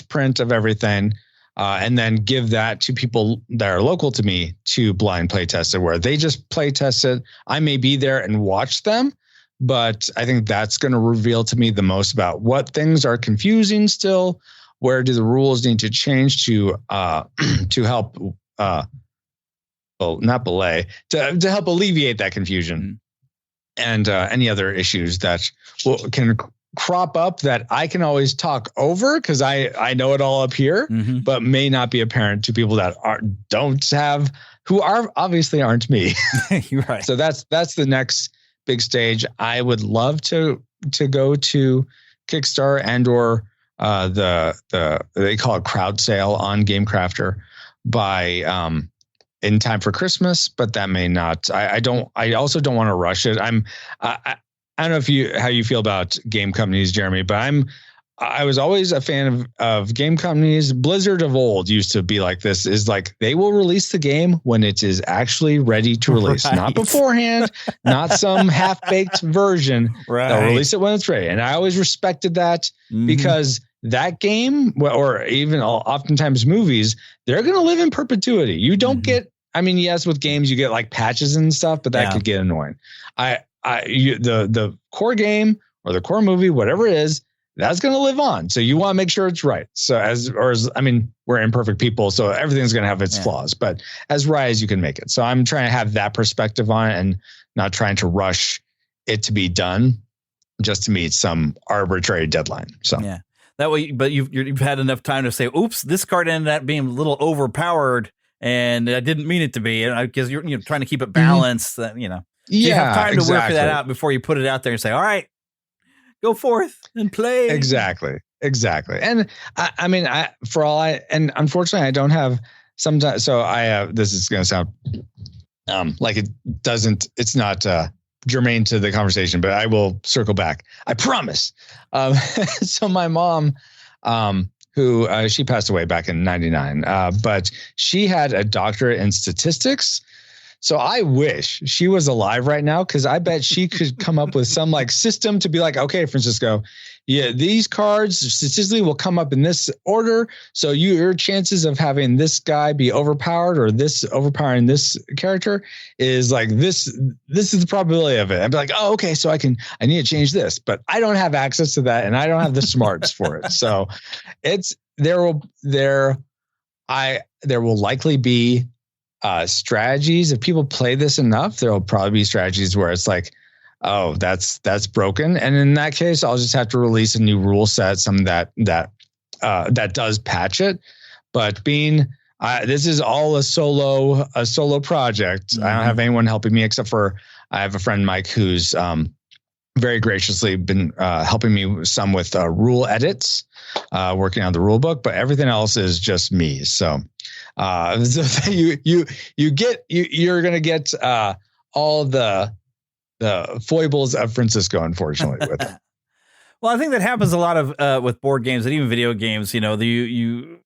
print of everything, and then give that to people that are local to me to blind play test it, where they just play test it. I may be there and watch them, but I think that's going to reveal to me the most about what things are confusing still. Where do the rules need to change to help, not belay, to help alleviate that confusion, and any other issues that can crop up that I can always talk over because I know it all up here, but may not be apparent to people that who obviously aren't me. You're right. So that's the next big stage. I would love to go to Kickstarter and or they call it crowd sale on GameCrafter by in time for Christmas, but that may not. I also don't want to rush it. I don't know how you feel about game companies, Jeremy, but I was always a fan of game companies. Blizzard of old used to be like this, is like they will release the game when it is actually ready to release, not beforehand, not some half-baked version. Right. They'll release it when it's ready. And I always respected that because that game, or even oftentimes movies, they're going to live in perpetuity. You don't get, I mean, yes, with games, you get like patches and stuff, but that could get annoying. The core game or the core movie, whatever it is, that's going to live on. So you want to make sure it's right. So I mean, we're imperfect people, so everything's going to have its flaws, but as right as you can make it. So I'm trying to have that perspective on it and not trying to rush it to be done just to meet some arbitrary deadline. So yeah, that way, but you've had enough time to say, oops, this card ended up being a little overpowered and I didn't mean it to be, because you're trying to keep it balanced. You have time to work that out before you put it out there and say, all right, go forth and play. Exactly. And I mean, unfortunately I don't have sometimes. So I have, this is going to sound like it's not germane to the conversation, but I will circle back. I promise. So my mom, who she passed away back in 99, but she had a doctorate in statistics. So I wish she was alive right now, because I bet she could come up with some like system to be like, okay, Francisco, these cards statistically will come up in this order. So your chances of having this guy be overpowered or this overpowering this character is like this. This is the probability of it. I'd be like, oh, okay, so I need to change this, but I don't have access to that, and I don't have the smarts for it. So there will likely be strategies. If people play this enough, there will probably be strategies where it's like, oh, that's broken. And in that case, I'll just have to release a new rule set, some that does patch it. But this is all a solo project. I don't have anyone helping me except for I have a friend, Mike, who's very graciously been helping me some with rule edits, working on the rule book, but everything else is just me. So you're going to get all the foibles of Francisco, unfortunately, with it. Well, I think that happens a lot of with board games and even video games. You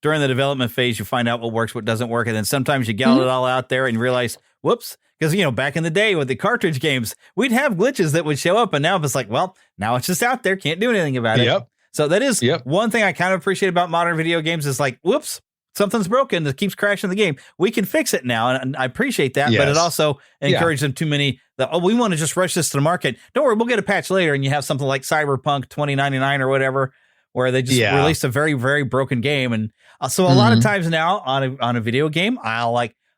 during the development phase, you find out what works, what doesn't work, and then sometimes you gallop it all out there and realize, whoops. Because, back in the day with the cartridge games, we'd have glitches that would show up. And now it's like, well, now it's just out there. Can't do anything about it. Yep. So that is one thing I kind of appreciate about modern video games is like, whoops, something's broken that keeps crashing the game. We can fix it now. And I appreciate that. Yes. But it also encourages them too many that, we want to just rush this to the market. Don't worry, we'll get a patch later. And you have something like Cyberpunk 2099 or whatever, where they just released a very, very broken game. And so a lot of times now on a video game,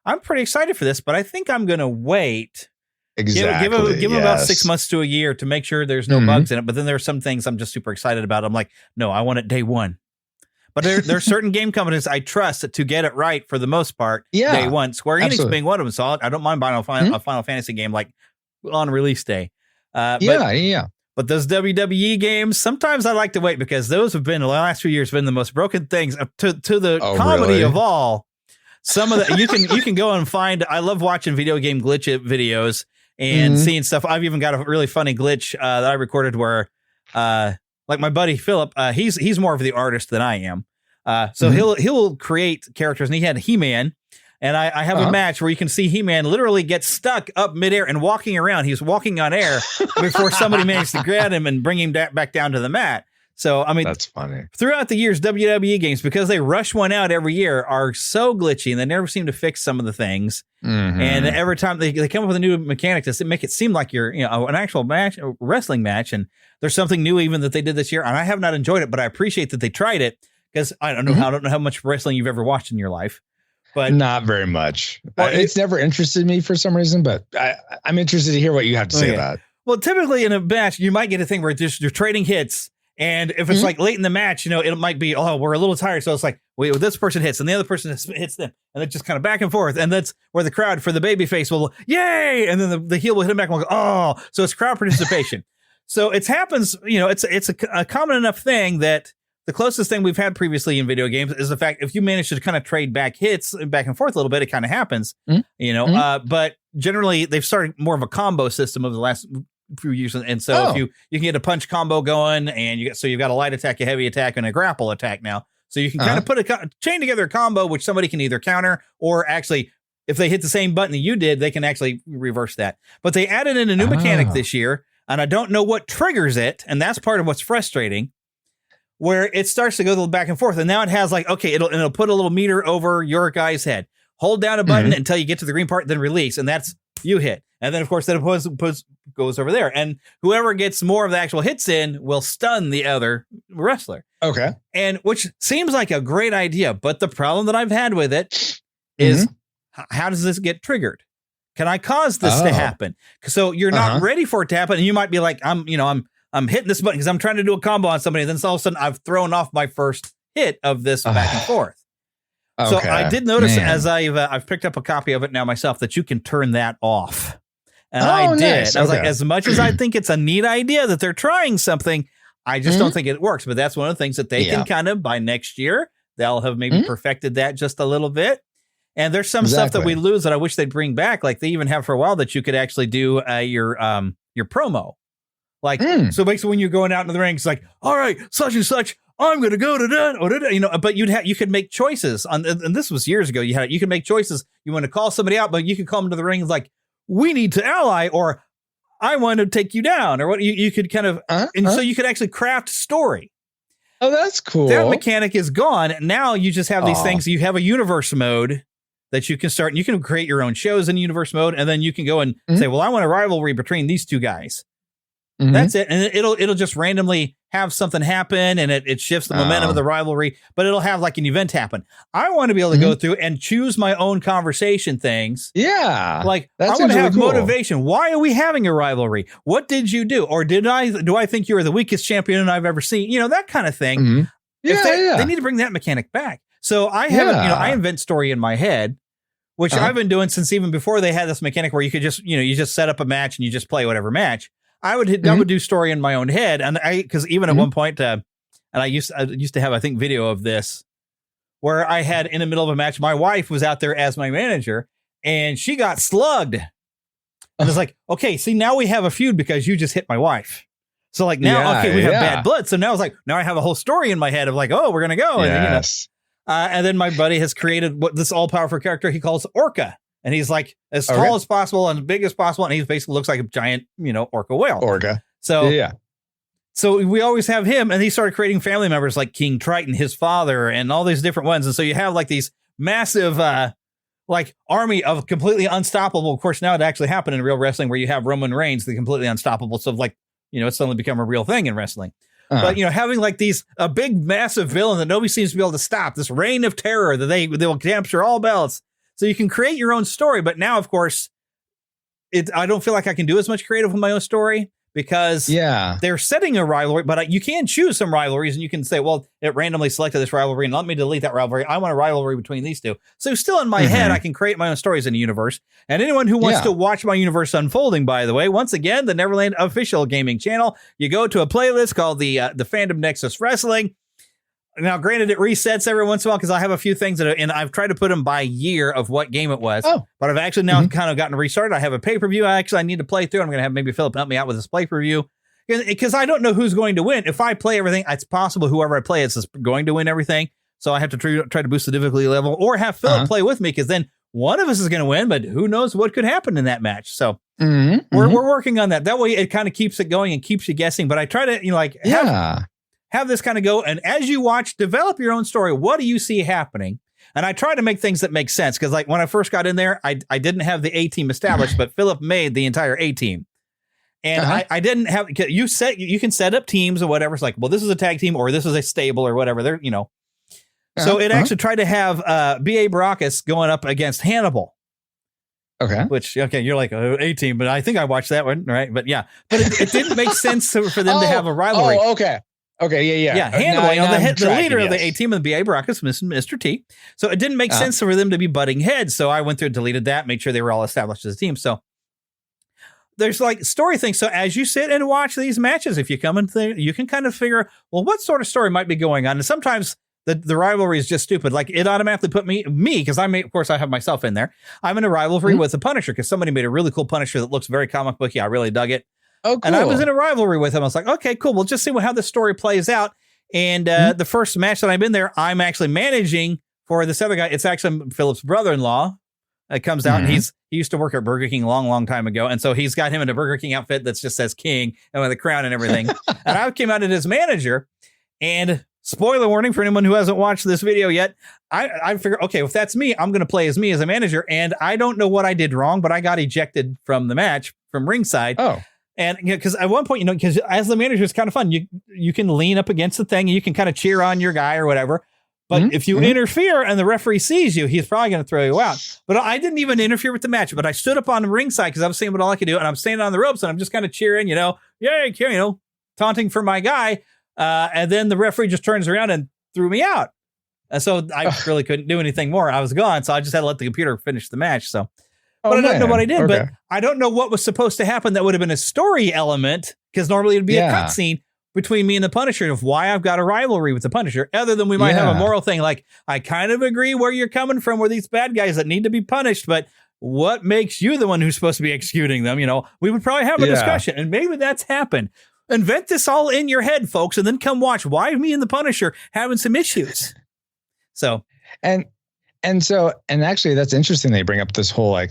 I'm pretty excited for this, but I think I'm going to wait. Exactly. Give them about 6 months to a year to make sure there's no bugs in it. But then there are some things I'm just super excited about. I'm like, no, I want it day one. But there are certain game companies I trust to get it right for the most part. Day one. Square Enix being one of them. So I don't mind buying a Final Fantasy game like on release day. But those WWE games, sometimes I like to wait because those have been the last few years been the most broken things to the comedy of all. Some of that you can go and find. I love watching video game glitch videos and seeing stuff. I've even got a really funny glitch that I recorded where like my buddy Philip, he's more of the artist than I am. So he'll create characters, and he had He-Man. And I have a match where you can see He-Man literally get stuck up midair and walking around. He's walking on air before somebody managed to grab him and bring him back down to the mat. So, I mean, that's funny. Throughout the years, WWE games, because they rush one out every year, are so glitchy, and they never seem to fix some of the things. And every time they come up with a new mechanic to make it seem like you're an actual match, a wrestling match, and there's something new even that they did this year. And I have not enjoyed it, but I appreciate that they tried it, because I don't know how much wrestling you've ever watched in your life. But not very much. It's never interested me for some reason, but I'm interested to hear what you have to say about it. Well, typically in a match, you might get a thing where you're trading hits. And if it's like late in the match, it might be, we're a little tired. So it's like, wait, this person hits and the other person hits them. And it's just kind of back and forth. And that's where the crowd for the baby face will, yay. And then the heel will hit him back and will go, oh, so it's crowd participation. So it happens, it's a common enough thing that the closest thing we've had previously in video games is the fact if you manage to kind of trade back hits back and forth a little bit, it kind of happens, but generally they've started more of a combo system over the last few years. And so if you can get a punch combo going, and you've got a light attack, a heavy attack, and a grapple attack now. So you can kind of put chain together a combo, which somebody can either counter or actually, if they hit the same button that you did, they can actually reverse that. But they added in a new mechanic this year, and I don't know what triggers it. And that's part of what's frustrating, where it starts to go back and forth. And now it has like, okay, it'll put a little meter over your guy's head. Hold down a button until you get to the green part, then release. And that's you hit. And then, of course, that goes over there. And whoever gets more of the actual hits in will stun the other wrestler. Okay. And which seems like a great idea. But the problem that I've had with it is how does this get triggered? Can I cause this to happen? So you're not ready for it to happen. And you might be like, I'm hitting this button because I'm trying to do a combo on somebody. And then all of a sudden I've thrown off my first hit of this back and forth. So I did notice as I've picked up a copy of it now myself that you can turn that off. And I did. Nice. I was like, as much as I think it's a neat idea that they're trying something, I just don't think it works. But that's one of the things that they can kind of, by next year, they'll have maybe perfected that just a little bit. And there's some stuff that we lose that I wish they'd bring back. Like they even have for a while that you could actually do your promo. Like, so basically when you're going out into the ring, it's like, all right, such and such, I'm going to go to that, but you could make choices and this was years ago. You could make choices. You want to call somebody out, but you could call them to the ring like, we need to ally, or I want to take you down, or what you could kind of, so you could actually craft story. Oh, that's cool. That mechanic is gone. Now you just have these things. You have a universe mode that you can start, and you can create your own shows in universe mode. And then you can go and say, well, I want a rivalry between these two guys. That's it. And it'll just randomly have something happen, and it shifts the momentum of the rivalry, but it'll have like an event happen. I want to be able to go through and choose my own conversation things. Yeah. Like I want to have motivation. Why are we having a rivalry? What did you do? Or do I think you are the weakest champion I've ever seen? That kind of thing. They need to bring that mechanic back. So I haven't, I invent story in my head, which I've been doing since even before they had this mechanic where you could just, you just set up a match and you just play whatever match. I would do story in my own head, and because even at one point, and I used to have, I think, video of this where I had in the middle of a match, my wife was out there as my manager, and she got slugged, and it's like, okay, see, now we have a feud because you just hit my wife. So like now, we have bad blood. So now it's like now I have a whole story in my head of like, oh, we're gonna go, and then my buddy has created what this all powerful character he calls Orca. And he's like as tall as possible and as big as possible. And he basically looks like a giant, orca whale. Orca. So, so we always have him. And he started creating family members like King Triton, his father, and all these different ones. And so you have like these massive, like army of completely unstoppable. Of course, now it actually happened in real wrestling where you have Roman Reigns, the completely unstoppable. So like, it's suddenly become a real thing in wrestling. But, having like a big, massive villain that nobody seems to be able to stop, this reign of terror that they will capture all belts. So you can create your own story. But now, of course, I don't feel like I can do as much creative with my own story because they're setting a rivalry. But you can choose some rivalries and you can say, well, it randomly selected this rivalry and let me delete that rivalry. I want a rivalry between these two. So still in my head, I can create my own stories in the universe. And anyone who wants to watch my universe unfolding, by the way, once again, the Neverland official gaming channel, you go to a playlist called the Fandom Nexus Wrestling. Now, granted, it resets every once in a while because I have a few things and I've tried to put them by year of what game it was. But I've actually now kind of gotten restarted. I have a pay-per-view I need to play through. I'm going to have maybe Philip help me out with this pay-per-view. because I don't know who's going to win. If I play everything, it's possible whoever I play is going to win everything. So I have to try to boost the difficulty level or have Philip play with me, because then one of us is going to win, but who knows what could happen in that match. So we're working on that. That way it kind of keeps it going and keeps you guessing. But I try to, have this kind of go. And as you watch, develop your own story. What do you see happening? And I try to make things that make sense. Because like when I first got in there, I didn't have the A team established, but Philip made the entire A team. And I didn't have, you can set up teams or whatever. It's like, well, this is a tag team or this is a stable or whatever. They're, So it actually tried to have B.A. Baracus going up against Hannibal. Okay. Which, you're like, A team, but I think I watched that one, right? But yeah, but it didn't make sense for them to have a rivalry. Oh, okay. Okay, yeah. Yeah, Hannibal, the leader of the A team of the B.A. Baracus, Mr. T. So it didn't make sense for them to be butting heads. So I went through and deleted that, made sure they were all established as a team. So there's like story things. So as you sit and watch these matches, if you come and you can kind of figure, well, what sort of story might be going on? And sometimes the rivalry is just stupid. Like it automatically put me, because of course I have myself in there. I'm in a rivalry with the Punisher because somebody made a really cool Punisher that looks very comic booky. I really dug it. Oh, cool. And I was in a rivalry with him. I was like, okay, cool. We'll just see how the story plays out. And the first match that I'm in there, I'm actually managing for this other guy. It's actually Philip's brother-in-law. It comes out and he used to work at Burger King a long, long time ago. And so he's got him in a Burger King outfit that just says King and with a crown and everything. And I came out as his manager, and spoiler warning for anyone who hasn't watched this video yet. I figure, okay, if that's me, I'm going to play as me as a manager. And I don't know what I did wrong, but I got ejected from the match from ringside. Oh. And because at one point, because as the manager, it's kind of fun. You can lean up against the thing and you can kind of cheer on your guy or whatever. But if you interfere and the referee sees you, he's probably going to throw you out. But I didn't even interfere with the match. But I stood up on the ringside because I was seeing what all I could do. And I'm standing on the ropes and I'm just kind of cheering, yay, taunting for my guy. And then the referee just turns around and threw me out. And so I really couldn't do anything more. I was gone. So I just had to let the computer finish the match. So. But I don't know what I did, but I don't know what was supposed to happen that would have been a story element, because normally it'd be a cutscene between me and the Punisher of why I've got a rivalry with the Punisher, other than we might have a moral thing like, I kind of agree where you're coming from with these bad guys that need to be punished, but what makes you the one who's supposed to be executing them? We would probably have a discussion, and maybe that's happened. Invent this all in your head, folks, and then come watch why me and the Punisher having some issues. So, and actually that's interesting. They bring up this whole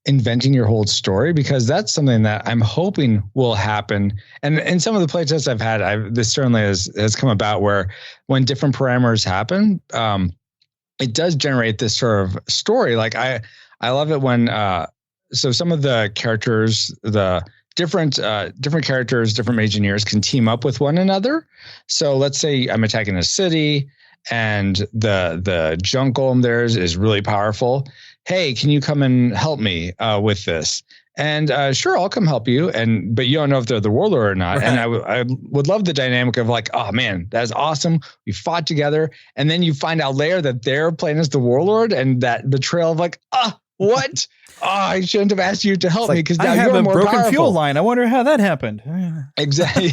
inventing your whole story, because that's something that I'm hoping will happen. And in some of the playtests I've had, this certainly has come about where when different parameters happen, it does generate this sort of story. Like I love it when, so some of the characters, the different characters, different Mageneers can team up with one another. So let's say I'm attacking a city and the junk golem there is really powerful. Hey, can you come and help me with this? And sure, I'll come help you. But you don't know if they're the warlord or not. Right. And I would love the dynamic of like, oh man, that's awesome. We fought together. And then you find out later that they're playing as the warlord, and that betrayal of like, what? I shouldn't have asked you to help me because now you're more powerful. I have a broken fuel line. I wonder how that happened. Exactly.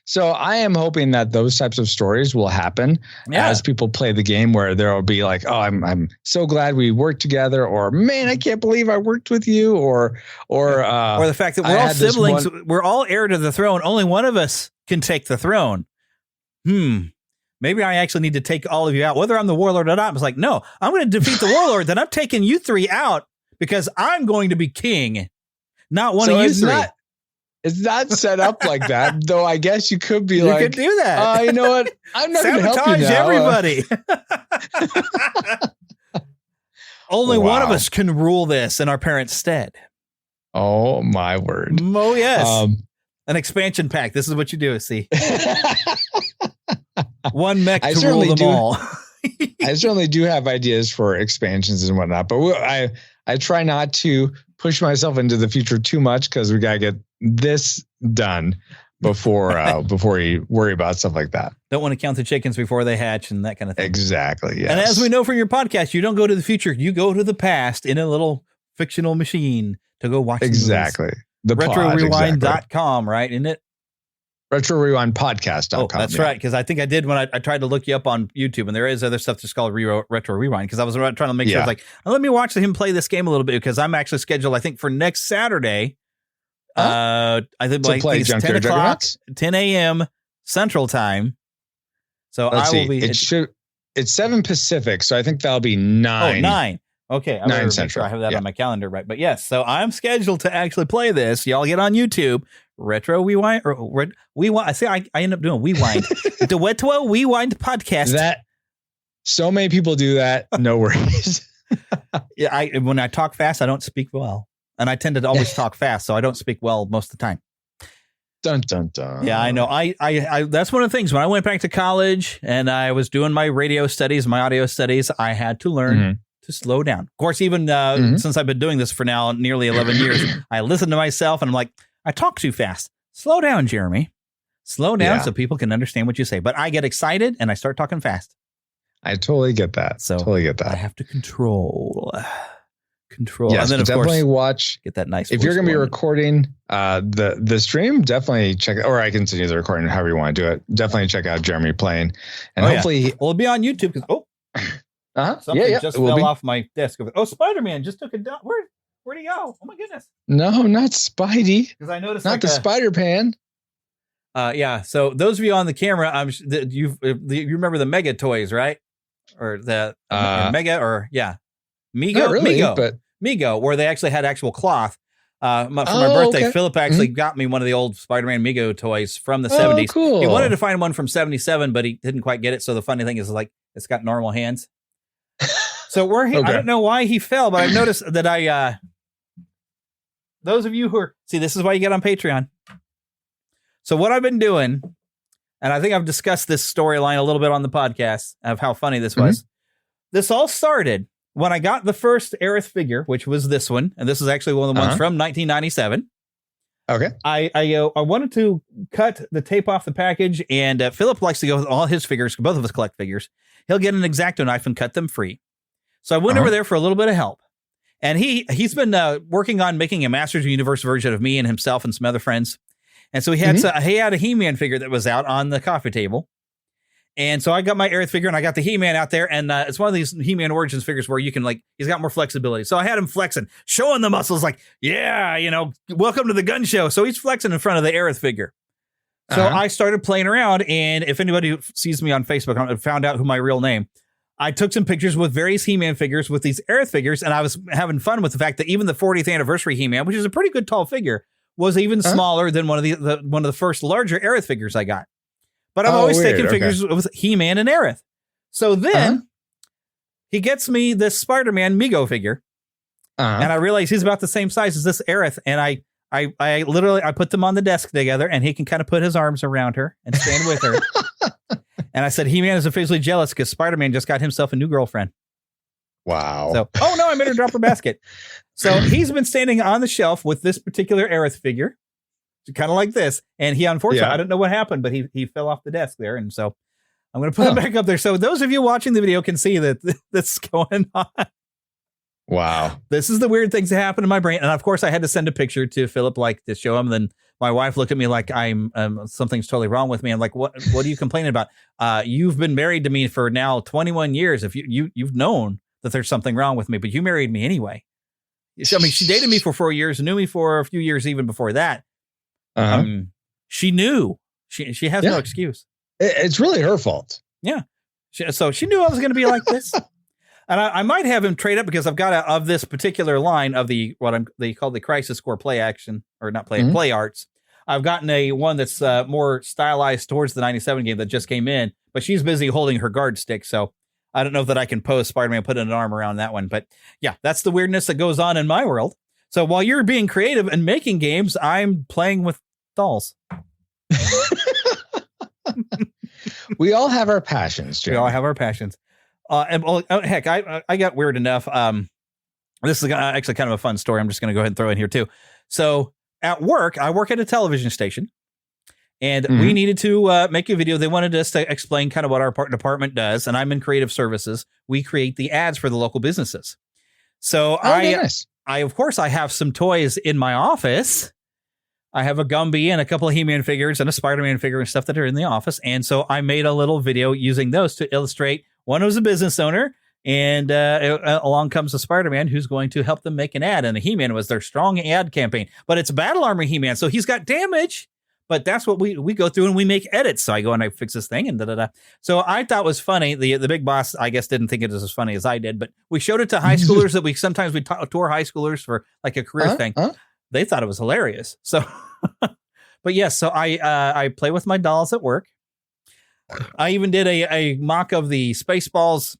So I am hoping that those types of stories will happen as people play the game, where there will be like, oh, I'm so glad we worked together, or man, I can't believe I worked with you, or the fact that we're all siblings, we're all heir to the throne. Only one of us can take the throne. Maybe I actually need to take all of you out, whether I'm the warlord or not. I was like, no, I'm going to defeat the warlord. Then I'm taking you three out because I'm going to be king, not one of you three. It's not set up like that, though. I guess you could be you could do that. You know what? I'm not going to help you now. Everybody. Only one of us can rule this in our parents' stead. Oh my word! Oh yes, an expansion pack. This is what you do. See, one mech to rule them all. I certainly do have ideas for expansions and whatnot, but I try not to push myself into the future too much, because we gotta get this done before you worry about stuff like that. Don't want to count the chickens before they hatch and that kind of thing. Exactly. Yes. And as we know from your podcast, you don't go to the future; you go to the past in a little fictional machine to go watch. Exactly. The RetroRewind.com, right? Isn't it? RetroRewindPodcast.com. Oh, that's right. Because I think I did when I tried to look you up on YouTube, and there is other stuff just called Retro Rewind. Because I was trying to make sure, I was like, let me watch him play this game a little bit, because I'm actually scheduled, I think, for next Saturday. I think to play it's 10 Junkyard o'clock, Juggernauts? 10 a.m. Central Time. So Let's I will see. be. It's 7 Pacific, so I think that'll be 9. Oh, 9. Okay, I'm 9 Central. Central. I have that on my calendar, right? But yes, so I'm scheduled to actually play this. Y'all get on YouTube. Retro Rewind or Rewind. I say I end up doing Rewind. The Retro Rewind podcast. That so many people do that. No worries. Yeah, when I talk fast, I don't speak well, and I tend to always talk fast, so I don't speak well most of the time. Dun dun dun. Yeah, I know. I that's one of the things when I went back to college and I was doing my radio studies, my audio studies. I had to learn to slow down. Of course, even since I've been doing this for now nearly 11 years, I listen to myself and I'm like, I talk too fast. Slow down, Jeremy. Slow down so people can understand what you say. But I get excited and I start talking fast. I totally get that. So totally get that. I have to control. Yes, and then of definitely course, get that nice. If you're going to be recording the stream, definitely check, or I can send you the recording, however you want to do it. Definitely check out Jeremy playing, and hopefully it'll be on YouTube. Because something just fell off my desk. Oh, Spider-Man just took a dump. Where'd he go? Oh my goodness! No, not Spidey. Because I noticed not the Spider-Pan. Yeah. So those of you on the camera, you remember the Mega toys, right? Or the or Mega or Mego, not really, Mego, but Mego, where they actually had actual cloth. For my birthday, okay. Philip actually got me one of the old Spider-Man Mego toys from the 70s. Cool. He wanted to find one from 77, but he didn't quite get it. So the funny thing is, like, it's got normal hands. So I don't know why he fell, but I've noticed that those of you who are, see, this is why you get on Patreon. So what I've been doing, and I think I've discussed this storyline a little bit on the podcast of how funny this was. This all started when I got the first Aerith figure, which was this one, and this is actually one of the ones from 1997. Okay. I wanted to cut the tape off the package, and Philip likes to go with all his figures. Both of us collect figures. He'll get an X-Acto knife and cut them free. So I went over there for a little bit of help, and he's been working on making a Masters of the Universe version of me and himself and some other friends. And so he had a He-Man figure that was out on the coffee table. And so I got my Aerith figure and I got the He-Man out there. And it's one of these He-Man Origins figures where you can, like, he's got more flexibility. So I had him flexing, showing the muscles like, welcome to the gun show. So he's flexing in front of the Aerith figure. So I started playing around. And if anybody who sees me on Facebook, I found out who my real name. I took some pictures with various He-Man figures with these Aerith figures. And I was having fun with the fact that even the 40th anniversary He-Man, which is a pretty good tall figure, was even smaller than one of the first larger Aerith figures I got. But I've always taken figures with He-Man and Aerith. So then he gets me this Spider-Man Mego figure. And I realize he's about the same size as this Aerith. And I literally put them on the desk together and he can kind of put his arms around her and stand with her. And I said, He-Man is officially jealous because Spider-Man just got himself a new girlfriend. Wow. So, oh no, I made her drop her basket. So he's been standing on the shelf with this particular Aerith figure, kind of like this. And he, unfortunately, I don't know what happened, but he fell off the desk there. And so I'm going to put him back up there. So those of you watching the video can see that this is going on. Wow. This is the weird things that happen in my brain. And of course, I had to send a picture to Philip, like, to show him. Then my wife looked at me like I'm something's totally wrong with me. I'm like, what are you complaining about? You've been married to me for now 21 years. If you've known that there's something wrong with me, but you married me anyway. I mean, she dated me for 4 years, knew me for a few years even before that. She knew. She has no excuse. It's really her fault. Yeah. So she knew I was going to be like this. And I might have him trade up because I've got of this particular line of they call the Crisis Core play action, or not play arts. I've gotten one that's more stylized towards the 97 game that just came in, but she's busy holding her guard stick. So I don't know that I can pose Spider-Man, put an arm around that one. But yeah, that's the weirdness that goes on in my world. So while you're being creative and making games, I'm playing with dolls. We all have our passions, Jeremy. We all have our passions. Heck, I got weird enough. This is actually kind of a fun story. I'm just going to go ahead and throw in here too. So at work, I work at a television station. And we needed to make a video. They wanted us to explain kind of what our department does. And I'm in creative services. We create the ads for the local businesses. So nice. Of course, I have some toys in my office. I have a Gumby and a couple of He-Man figures and a Spider-Man figure and stuff that are in the office. And so I made a little video using those to illustrate. One was a business owner And along comes the Spider-Man who's going to help them make an ad. And the He-Man was their strong ad campaign. But it's Battle Armor He-Man, so he's got damage. But that's what we go through and we make edits. So I go and I fix this thing and da-da-da. So I thought it was funny. The big boss, I guess, didn't think it was as funny as I did. But we showed it to high schoolers that sometimes we tour high schoolers for like a career thing. They thought it was hilarious. So, but yes, so I play with my dolls at work. I even did a mock of the Spaceballs.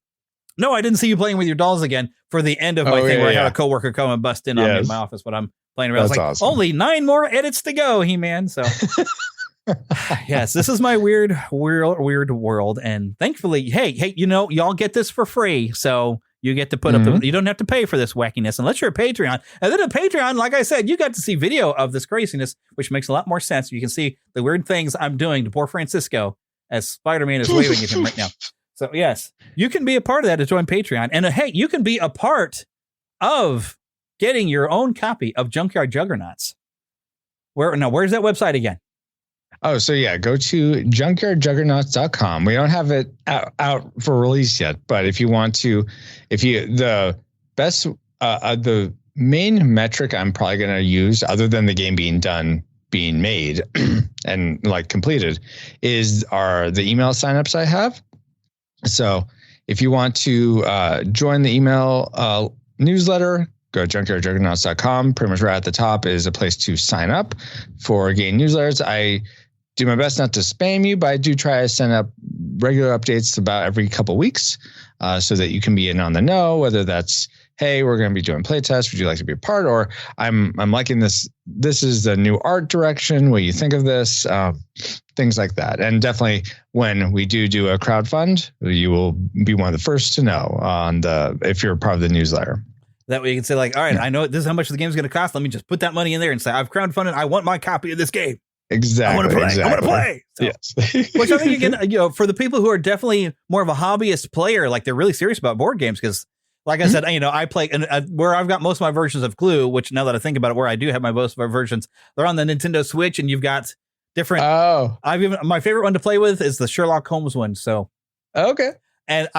No, I didn't see you playing with your dolls again for the end of my thing where I had a coworker come and bust in on me in my office when I'm playing around. That's I was like, awesome. Only 9 more edits to go, He-Man. So, yes, this is my weird world. And thankfully, hey, y'all get this for free. So you get to put up, you don't have to pay for this wackiness unless you're a Patreon. And then a Patreon, like I said, you got to see video of this craziness, which makes a lot more sense. You can see the weird things I'm doing to poor Francisco as Spider-Man is waving at him right now. So, yes, you can be a part of that to join Patreon. And hey, you can be a part of getting your own copy of Junkyard Juggernauts. Where's that website again? Oh, so yeah, go to junkyardjuggernauts.com. We don't have it out for release yet, but if you want to, the main metric I'm probably going to use, other than the game being made and like completed, is the email signups I have. So if you want to join the email newsletter, go to junkyardjuggernauts.com. Pretty much right at the top is a place to sign up for getting newsletters. I do my best not to spam you, but I do try to send up regular updates about every couple of weeks so that you can be in on the know, whether that's, hey, we're going to be doing playtests. Would you like to be a part? Or I'm liking this. This is the new art direction. What do you think of this? Things like that. And definitely when we do a crowdfund, you will be one of the first to know if you're part of the newsletter. That way you can say like, all right, I know this is how much the game's going to cost. Let me just put that money in there and say, I've crowdfunded. I want my copy of this game. Exactly. I want to play. So, yes. Which I think, again, for the people who are definitely more of a hobbyist player, like they're really serious about board games. Because like I said, I play where I've got most of my versions of Clue, which now that I think about it, where I do have most of my versions, they're on the Nintendo Switch, and you've got different. My favorite one to play with is the Sherlock Holmes one. So, okay. And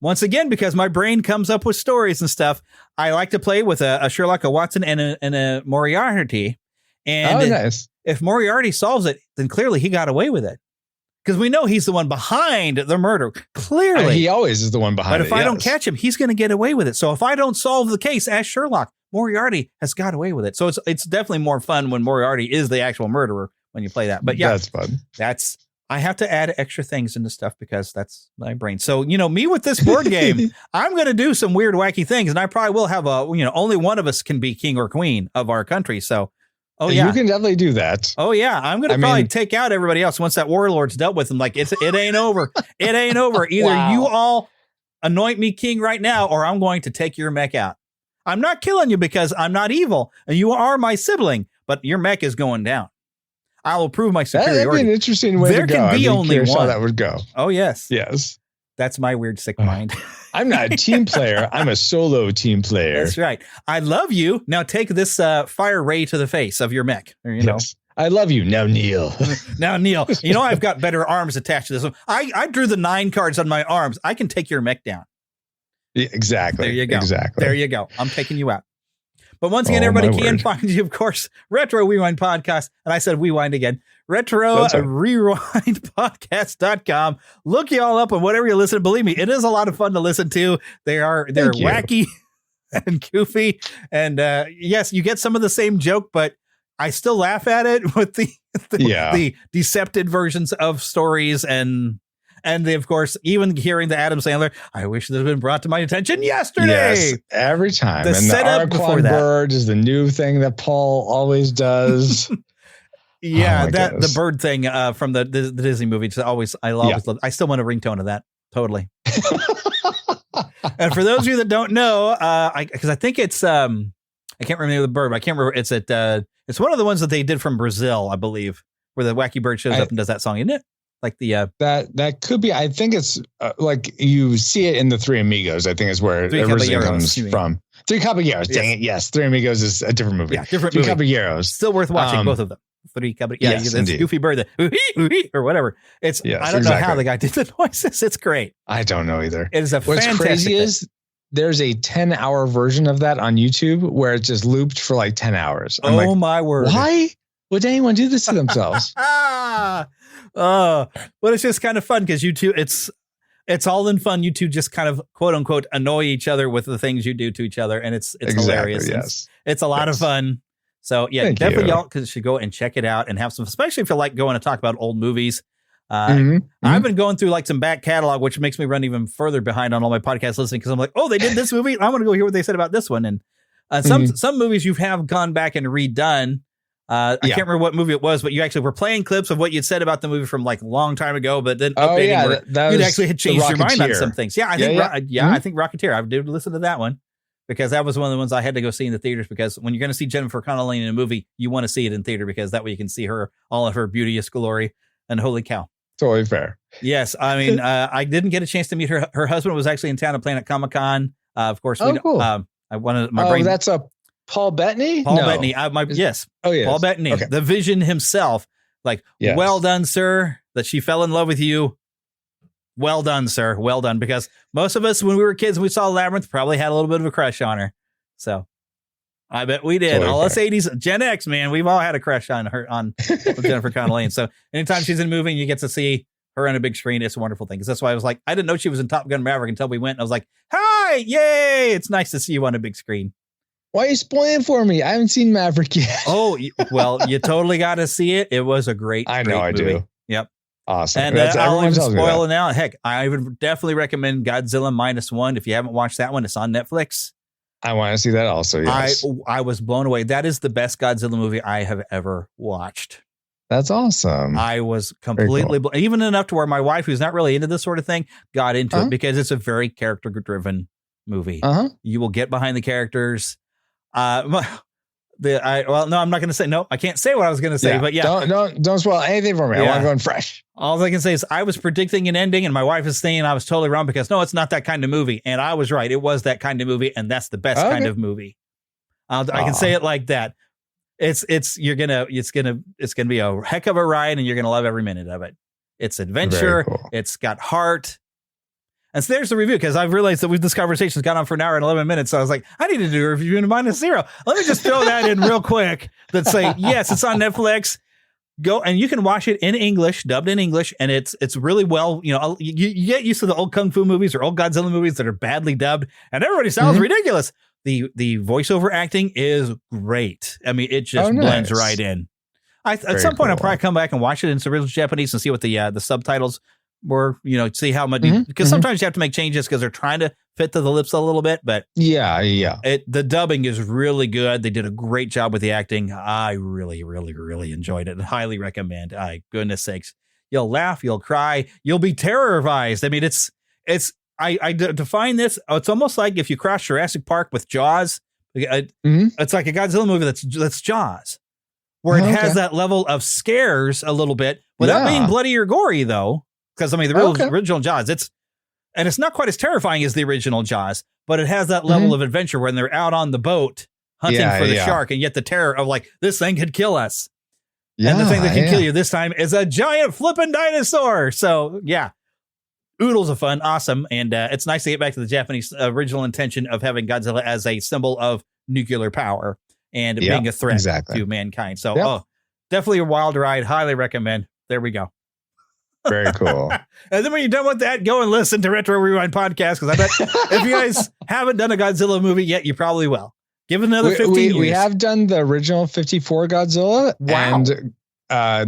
once again, because my brain comes up with stories and stuff, I like to play with a Sherlock, a Watson, and a Moriarty. And nice. If Moriarty solves it, then clearly he got away with it. Because we know he's the one behind the murder. Clearly. He always is the one behind it. But if I don't catch him, he's going to get away with it. So if I don't solve the case as Sherlock, Moriarty has got away with it. So it's definitely more fun when Moriarty is the actual murderer when you play that. But yeah, that's fun. I have to add extra things into stuff because that's my brain. So, me with this board game, I'm going to do some weird, wacky things. And I probably will have only one of us can be king or queen of our country. So, you can definitely do that. Oh, yeah. I'm going to probably take out everybody else once that warlord's dealt with them. Like, it ain't over. It ain't over. Either you all anoint me king right now, or I'm going to take your mech out. I'm not killing you because I'm not evil, and you are my sibling, but your mech is going down. I will prove my superiority. That'd be an interesting way to go. There can be only one. How that would go. Oh, yes. Yes. That's my weird sick mind. I'm not a team player. I'm a solo team player. That's right. I love you. Now take this fire ray to the face of your mech. Yes. I love you. Now kneel. Now kneel. I've got better arms attached to this one. I drew the 9 cards on my arms. I can take your mech down. Yeah, exactly. There you go. Exactly. There you go. I'm taking you out. But once again, everybody can find you, of course, Retro Rewind Podcast. And I said rewind again. Retro Rewind Podcast.com. Look you all up on whatever you listen to. Believe me, it is a lot of fun to listen to. They're wacky and goofy. And yes, you get some of the same joke, but I still laugh at it with the decepted versions of stories and of course, even hearing the Adam Sandler, I wish this had been brought to my attention yesterday. Yes, every time. The setup before that. Bird is the new thing that Paul always does. Yeah, the bird thing from the Disney movie. I still want a ringtone of that. Totally. And for those of you that don't know, because I think it's I can't remember the bird. But I can't remember. It's one of the ones that they did from Brazil, I believe, where the wacky bird shows up and does that song, isn't it? Like the that could be. I think it's like you see it in the Three Amigos. I think is where it originally comes from. Three Caballeros. Dang it! Yes, Three Amigos is a different movie. Yeah, different Three movie. Caballeros. Still worth watching both of them. Three company. Yes, it's indeed. Goofy Bird, or whatever. It's Yes, I don't know exactly. how the guy did the voices. It's great. I don't know either. It is a What's fantastic crazy thing. is there's a 10-hour version of that on YouTube where it just looped for like 10 hours. I'm like, my word! why would anyone do this to themselves? But it's just kind of fun because you two, it's all in fun. You two just kind of quote unquote annoy each other with the things you do to each other, and it's Exactly, hilarious. yes. It's a lot of fun. So yeah, Thank definitely you. y'all should go and check it out and have some, especially if you like going to talk about old movies. Mhm, I've been going through like some back catalog, which makes me run even further behind on all my podcast listening because I'm like, oh, they did this movie. I want to go hear what they said about this one. And some movies you have gone back and redone. I can't remember what movie it was, but you actually were playing clips of what you'd said about the movie from like a long time ago, but then updating where you'd actually had changed your mind on some things. Yeah, I think I think Rocketeer. I did listen to that one because that was one of the ones I had to go see in the theaters because when you're going to see Jennifer Connelly in a movie, you want to see it in theater because that way you can see her, all of her beauteous glory. And holy cow. Totally fair. Yes. I mean, I didn't get a chance to meet her. Her husband was actually in town at Planet Comic-Con. Of course. Cool. I wanted my brain. That's Paul Bettany? Paul Bettany. Yes. Oh, yes. Paul Bettany, Okay. the Vision himself. Like, Yes. well done, sir, that she fell in love with you. Well done, sir. Well done. Because most of us, when we were kids, we saw Labyrinth, probably had a little bit of a crush on her. So I bet we did. Totally All us fair. 80s, Gen X, man, we've all had a crush on her, on Jennifer Connelly. And so anytime she's in a movie and you get to see her on a big screen, it's a wonderful thing. Because that's why I was like, I didn't know she was in Top Gun Maverick until we went. And I was like, hi, yay. It's nice to see you on a big screen. Why are you spoiling for me? I haven't seen Maverick yet. Oh, well, you totally got to see it. It was a great, I know great I movie. do. Yep. Awesome. And That's- I'll everyone even tells me spoil that. it now. Heck, I would definitely recommend Godzilla -1. If you haven't watched that one, it's on Netflix. I want to see that also. Yes. I was blown away. That is the best Godzilla movie I have ever watched. That's awesome. I was completely even enough to where my wife, who's not really into this sort of thing, got into it because it's a very character driven movie. You will get behind the characters. I'm not going to say, no, I can't say what I was going to say, but yeah. Don't spoil anything for me. I Yeah. want to go in fresh. All I can say is I was predicting an ending and my wife is saying I was totally wrong because no, it's not that kind of movie. And I was right. It was that kind of movie. And that's the best kind of movie. I can say it like that. It's gonna be a heck of a ride and you're going to love every minute of it. It's adventure. Very cool. It's got heart. And so there's the review because I've realized that this conversation's gone on for an hour and 11 minutes. So I was like, I need to do a review in -0. Let me just throw that in real quick. That say, yes, it's on Netflix. Go and you can watch it in English, dubbed in English, and it's really well. You know, you get used to the old kung fu movies or old Godzilla movies that are badly dubbed, and everybody sounds ridiculous. The voiceover acting is great. I mean, it just blends right in. At some point, I'll probably come back and watch it in its original Japanese and see what the subtitles were. You know, see how much because sometimes you have to make changes because they're trying to fit to the lips a little bit. But yeah, the dubbing is really good. They did a great job with the acting. I really, really, really enjoyed it. Highly recommend. Goodness sakes, you'll laugh, you'll cry, you'll be terrorized. I mean, I define this. It's almost like if you cross Jurassic Park with Jaws. It's like a Godzilla movie that's Jaws, where it has that level of scares a little bit without being bloody or gory, though. Because I mean, the original Jaws, it's not quite as terrifying as the original Jaws, but it has that level of adventure when they're out on the boat hunting for the shark, and yet the terror of like this thing could kill us, and the thing that can kill you this time is a giant flipping dinosaur. So yeah. Oodles of fun, awesome, and it's nice to get back to the Japanese original intention of having Godzilla as a symbol of nuclear power and being a threat to mankind. So, definitely a wild ride. Highly recommend. There we go. Very cool. And then when you're done with that, go and listen to Retro Rewind Podcast because I bet if you guys haven't done a Godzilla movie yet, you probably will. Give it another 15 years. We have done the original 54 Godzilla and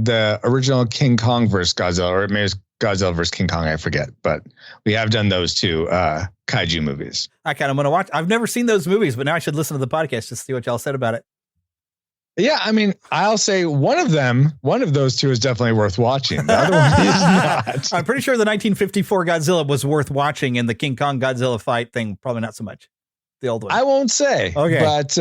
the original King Kong versus Godzilla, or maybe it's Godzilla versus King Kong, I forget, but we have done those two kaiju movies. I kind of want to watch. I've never seen those movies, but now I should listen to the podcast to see what y'all said about it. Yeah, I mean, I'll say one of those two is definitely worth watching. The other one is not. I'm pretty sure the 1954 Godzilla was worth watching, and the King Kong Godzilla fight thing, probably not so much. The old one. I won't say. Okay. But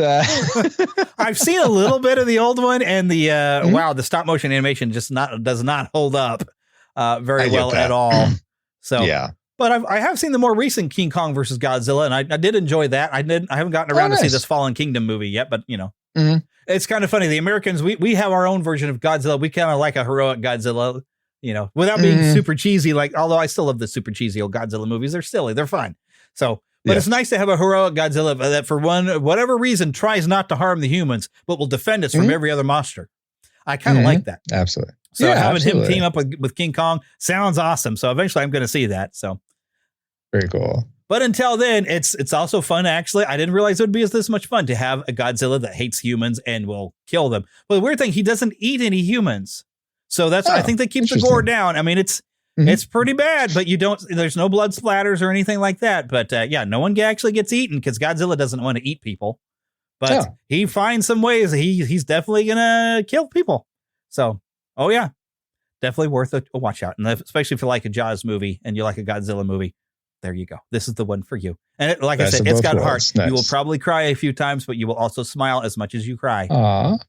I've seen a little bit of the old one, and the the stop motion animation does not hold up very well at all. So yeah. But I have seen the more recent King Kong versus Godzilla, and I did enjoy that. I haven't gotten around to see this Fallen Kingdom movie yet, but you know. It's kind of funny. The Americans, we have our own version of Godzilla. We kind of like a heroic Godzilla, without being super cheesy. Like, although I still love the super cheesy old Godzilla movies. They're silly. They're fun. So, but It's nice to have a heroic Godzilla that for whatever reason tries not to harm the humans, but will defend us from every other monster. I kind of like that. Absolutely. So having him team up with King Kong sounds awesome. So eventually I'm going to see that. So very cool. But until then, it's also fun. Actually, I didn't realize it would be this much fun to have a Godzilla that hates humans and will kill them. But the weird thing, he doesn't eat any humans. So I think they keep the gore down. I mean, it's pretty bad, but there's no blood splatters or anything like that. But no one actually gets eaten because Godzilla doesn't want to eat people. But he finds some ways. He's definitely going to kill people. So, definitely worth a watch out. And especially if you like a Jaws movie and you like a Godzilla movie. There you go. This is the one for you. And I said, it's got a heart. Nice. You will probably cry a few times, but you will also smile as much as you cry.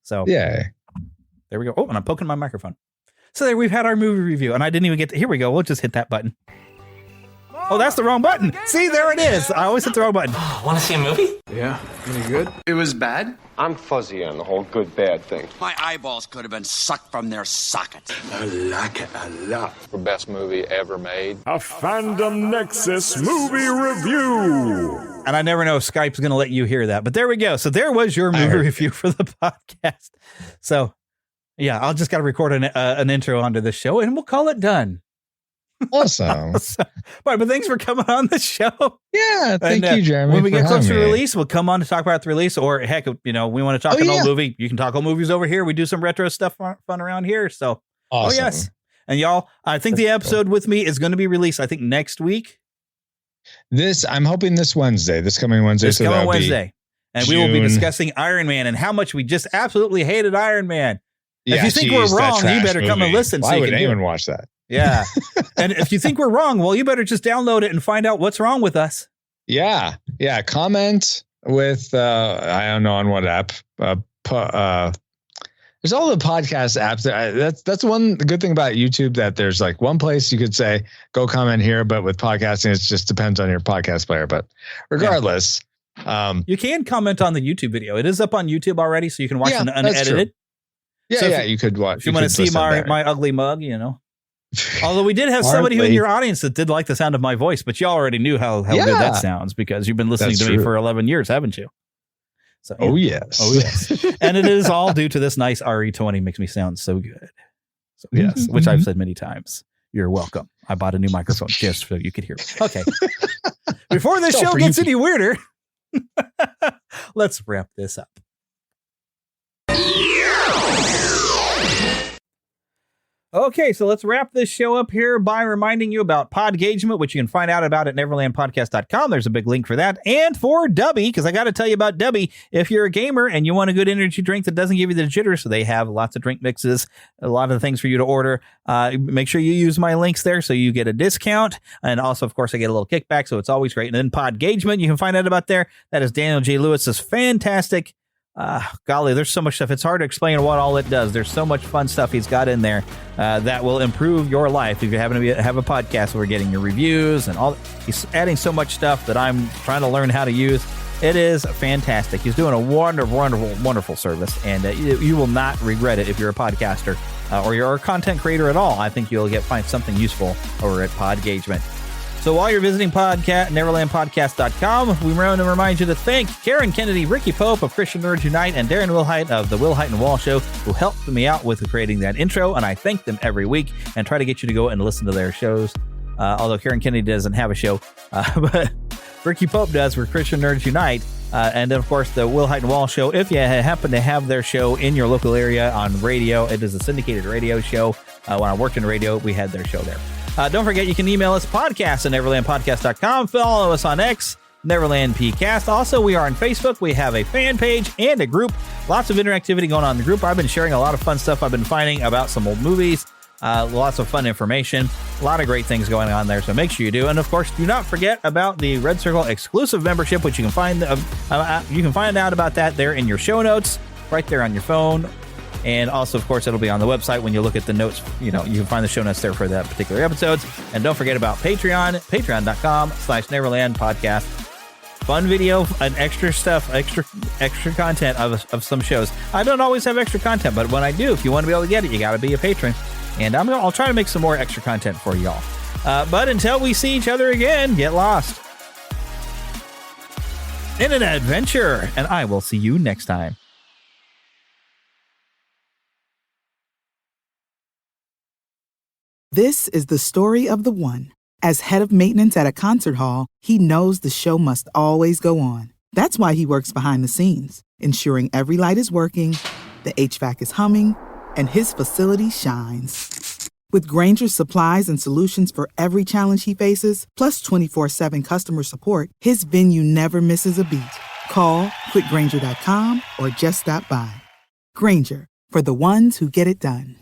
So there we go. Oh, and I'm poking my microphone. So there we've had our movie review, and I didn't even here we go. We'll just hit that button. Oh, that's the wrong button. See, there it is. I always hit the wrong button. Want to see a movie? Yeah. Any good? It was bad? I'm fuzzy on the whole good-bad thing. My eyeballs could have been sucked from their sockets. I like it a lot. The best movie ever made. A Fandom Nexus movie review. And I never know if Skype's going to let you hear that, but there we go. So there was your movie review for the podcast. So, I'll just got to record an intro onto this show, and we'll call it done. Awesome. But thanks for coming on the show. Yeah, thank you, Jeremy. When we get closer to release, we'll come on to talk about the release, or heck, we want to talk an old movie. You can talk old movies over here. We do some retro stuff fun around here. So, awesome. Yes. And y'all, I think the episode with me is going to be released, I think, next week. I'm hoping this coming Wednesday. And we will be discussing Iron Man and how much we just absolutely hated Iron Man. Yeah, if you think we're wrong, you better come and listen. Why would anyone watch that? Yeah. And if you think we're wrong, well, you better just download it and find out what's wrong with us. Yeah. Yeah. Comment with, I don't know on what app. There's all the podcast apps. That's one good thing about YouTube, that there's like one place you could say, go comment here. But with podcasting, it just depends on your podcast player. But regardless, you can comment on the YouTube video. It is up on YouTube already, so you can watch it unedited. Yeah. So you could watch. If you want to see my ugly mug, Although we did have somebody in your audience that did like the sound of my voice, but you already knew how good that sounds because you've been listening to me for 11 years, haven't you? So, Oh, yes. And it is all due to this nice RE20 makes me sound so good. So, yes, which I've said many times. You're welcome. I bought a new microphone just so you could hear me. Okay. Before this show gets any weirder, let's wrap this up. Okay, so let's wrap this show up here by reminding you about Podgagement, which you can find out about at neverlandpodcast.com. There's a big link for that. And for Dubby, because I got to tell you about Dubby. If you're a gamer and you want a good energy drink that doesn't give you the jitters, so they have lots of drink mixes, a lot of things for you to order. Make sure you use my links there so you get a discount. And also, of course, I get a little kickback, so it's always great. And then Podgagement, you can find out about there. That is Daniel J. Lewis's fantastic. Golly, there's so much stuff. It's hard to explain what all it does. There's so much fun stuff he's got in there that will improve your life if you're having to have a podcast where we're getting your reviews and all. He's adding so much stuff that I'm trying to learn how to use. It is fantastic. He's doing a wonderful service, and you will not regret it if you're a podcaster or you're a content creator at all. I think you'll find something useful over at Podgagement. So while you're visiting neverlandpodcast.com, we want to remind you to thank Karen Kennedy, Ricky Pope of Christian Nerds Unite, and Darren Wilhite of the Wilhite and Wall Show, who helped me out with creating that intro. And I thank them every week and try to get you to go and listen to their shows. Although Karen Kennedy doesn't have a show, but Ricky Pope does for Christian Nerds Unite. And then, of course, the Wilhite and Wall Show. If you happen to have their show in your local area on radio, it is a syndicated radio show. When I worked in radio, we had their show there. Don't forget, you can email us podcast at neverlandpodcast.com. Follow us on X, NeverlandPcast. Also, we are on Facebook. We have a fan page and a group. Lots of interactivity going on in the group. I've been sharing a lot of fun stuff I've been finding about some old movies. Lots of fun information. A lot of great things going on there, so make sure you do. And, of course, do not forget about the Red Circle exclusive membership, which you can find out about that there in your show notes, right there on your phone. And also, of course, it'll be on the website when you look at the notes. You can find the show notes there for that particular episodes. And don't forget about Patreon, patreon.com/Neverland Podcast. fun video and extra stuff, extra content of some shows. I don't always have extra content, but when I do, if you want to be able to get it, you got to be a patron. And I'll try to make some more extra content for y'all. But until we see each other again, get lost in an adventure, and I will see you next time. This is the story of the one. As head of maintenance at a concert hall, he knows the show must always go on. That's why he works behind the scenes, ensuring every light is working, the HVAC is humming, and his facility shines. With Grainger's supplies and solutions for every challenge he faces, plus 24/7 customer support, his venue never misses a beat. Call quickgrainger.com or just stop by. Grainger, for the ones who get it done.